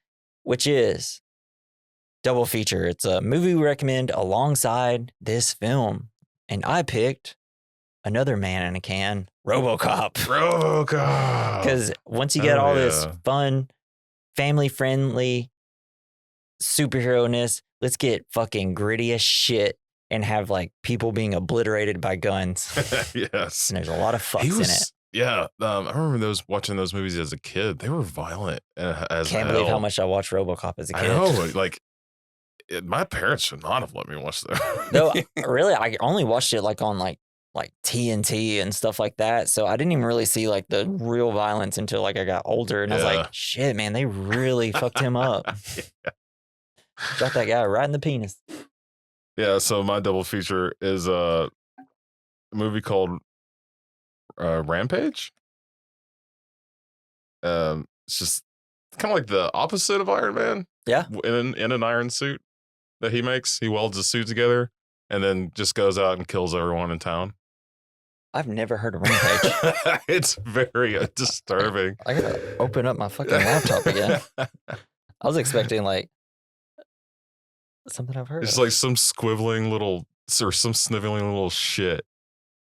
A: which is double feature. It's a movie we recommend alongside this film. And I picked Another Man in a Can, RoboCop.
B: RoboCop.
A: Because once you get all this fun, family-friendly superhero-ness, let's get fucking gritty as shit and have like people being obliterated by guns.
B: Yes.
A: And there's a lot of fucks in it.
B: Yeah, I remember watching those movies as a kid. They were violent as
A: Can't believe how much I watched RoboCop as a kid.
B: I know, like my parents should not have let me watch that.
A: No, really, I only watched it like on like TNT and stuff like that. So I didn't even really see like the real violence until like I got older, and I was like, shit, man, they really fucked him up. Shot that guy right in the penis.
B: Yeah. So my double feature is a movie called Rampage. It's just kind of like the opposite of Iron Man.
A: Yeah.
B: In an iron suit that he makes. He welds a suit together and then just goes out and kills everyone in town.
A: I've never heard of Rampage.
B: It's very disturbing.
A: I gotta open up my fucking laptop again. I was expecting like something I've heard.
B: It's like some squibbling little or some sniveling little shit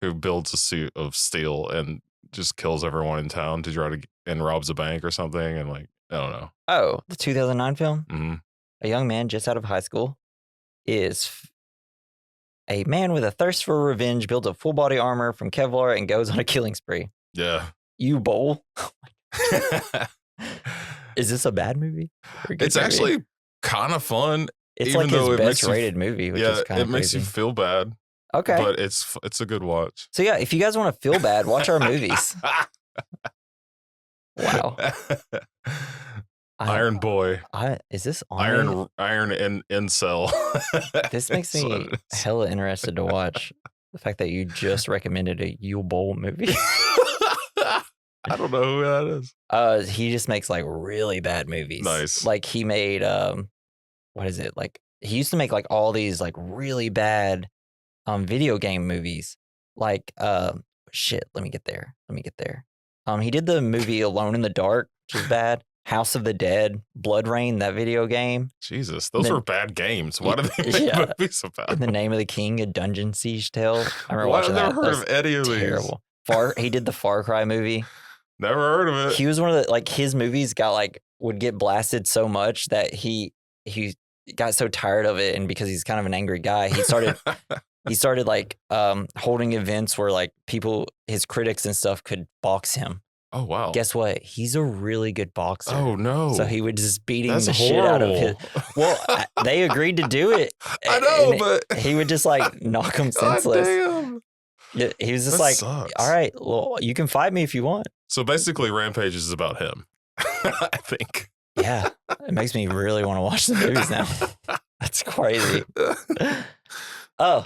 B: who builds a suit of steel and just kills everyone in town to try to and robs a bank or something, and like I don't know.
A: Oh, the 2009 film.
B: Mm-hmm.
A: A young man just out of high school is a man with a thirst for revenge, builds a full body armor from Kevlar and goes on a killing spree.
B: Yeah.
A: You bowl. Is this a bad movie?
B: It's
A: movie?
B: Actually kind of fun.
A: It's like his best rated movie, which is kind of
B: makes you feel bad.
A: Okay.
B: But it's a good watch.
A: So yeah, if you guys want to feel bad, watch our movies. Wow.
B: Iron Boy.
A: Is this on
B: Iron and Incel.
A: This makes me hella interested to watch. The fact that you just recommended a You Bowl movie.
B: I don't know who that is.
A: He just makes like really bad movies.
B: Nice.
A: Like he made what is it? Like he used to make like all these like really bad video game movies. Like shit, let me get there. He did the movie Alone in the Dark, which is bad. House of the Dead, Blood Rain, that video game.
B: Jesus, those were bad games. Why did they make movies about
A: In the Name of the King, a Dungeon Siege Tale. I remember watching that.
B: I've never heard of any of these.
A: Terrible. He did the Far Cry movie.
B: Never heard of it.
A: He was one of the, like, his movies would get blasted so much that he got so tired of it, and because he's kind of an angry guy, he started like holding events where like people, his critics and stuff, could box him.
B: Oh wow!
A: Guess what? He's a really good boxer.
B: Oh no!
A: So he would just beating the shit out of his. Well, they agreed to do it.
B: I know, but
A: he would just like knock him senseless.
B: Damn.
A: He was just
B: That
A: like,
B: sucks.
A: all right, well, you can fight me if you want.
B: So basically, Rampage is about him. I think.
A: Yeah, it makes me really want to watch the movies now. That's crazy. Oh,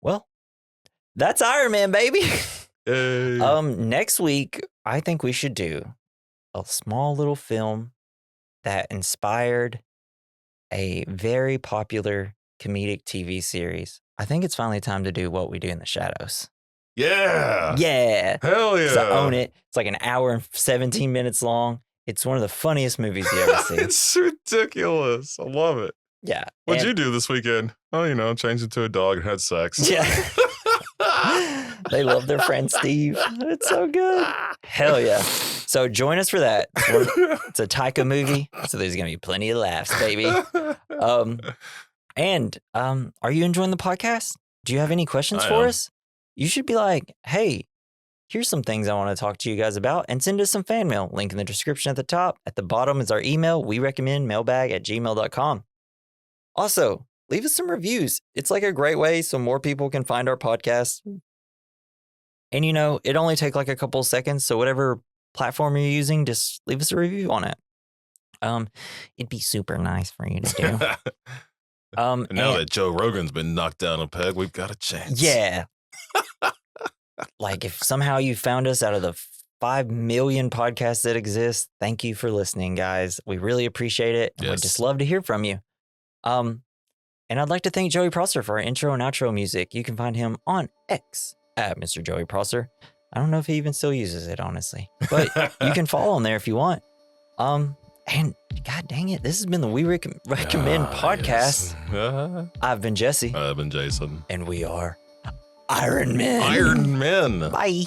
A: well, that's Iron Man, baby.
B: Hey.
A: Next week, I think we should do a small little film that inspired a very popular comedic TV series. I think it's finally time to do What We Do in the Shadows.
B: Yeah.
A: Yeah.
B: Hell yeah.
A: So own it. It's like an hour and 17 minutes long. It's one of the funniest movies you ever see.
B: It's ridiculous. I love it.
A: Yeah.
B: What'd you do this weekend? Oh, changed into a dog and had sex.
A: Yeah. They love their friend Steve. It's so good. Hell yeah. So join us for that. It's a Taika movie, so there's going to be plenty of laughs, baby. And are you enjoying the podcast? Do you have any questions for us? You should be like, hey, here's some things I want to talk to you guys about, and send us some fan mail. Link in the description at the top. At the bottom is our email. We recommend mailbag@gmail.com. Also, leave us some reviews. It's like a great way so more people can find our podcast. And it only takes like a couple of seconds. So whatever platform you're using, just leave us a review on it. It'd be super nice for you to do.
B: Now that Joe Rogan's been knocked down a peg, we've got a chance.
A: Yeah. Like if somehow you found us out of the 5 million podcasts that exist, thank you for listening, guys. We really appreciate it. And we'd just love to hear from you. And I'd like to thank Joey Prosser for our intro and outro music. You can find him on X at Mr. Joey Prosser. I don't know if he even still uses it, honestly, but you can follow him there if you want. And God dang it, this has been the We Recommend podcast.
B: Yes.
A: I've been Jesse.
B: I've been Jason.
A: And we are Iron Men.
B: Iron Men.
A: Bye.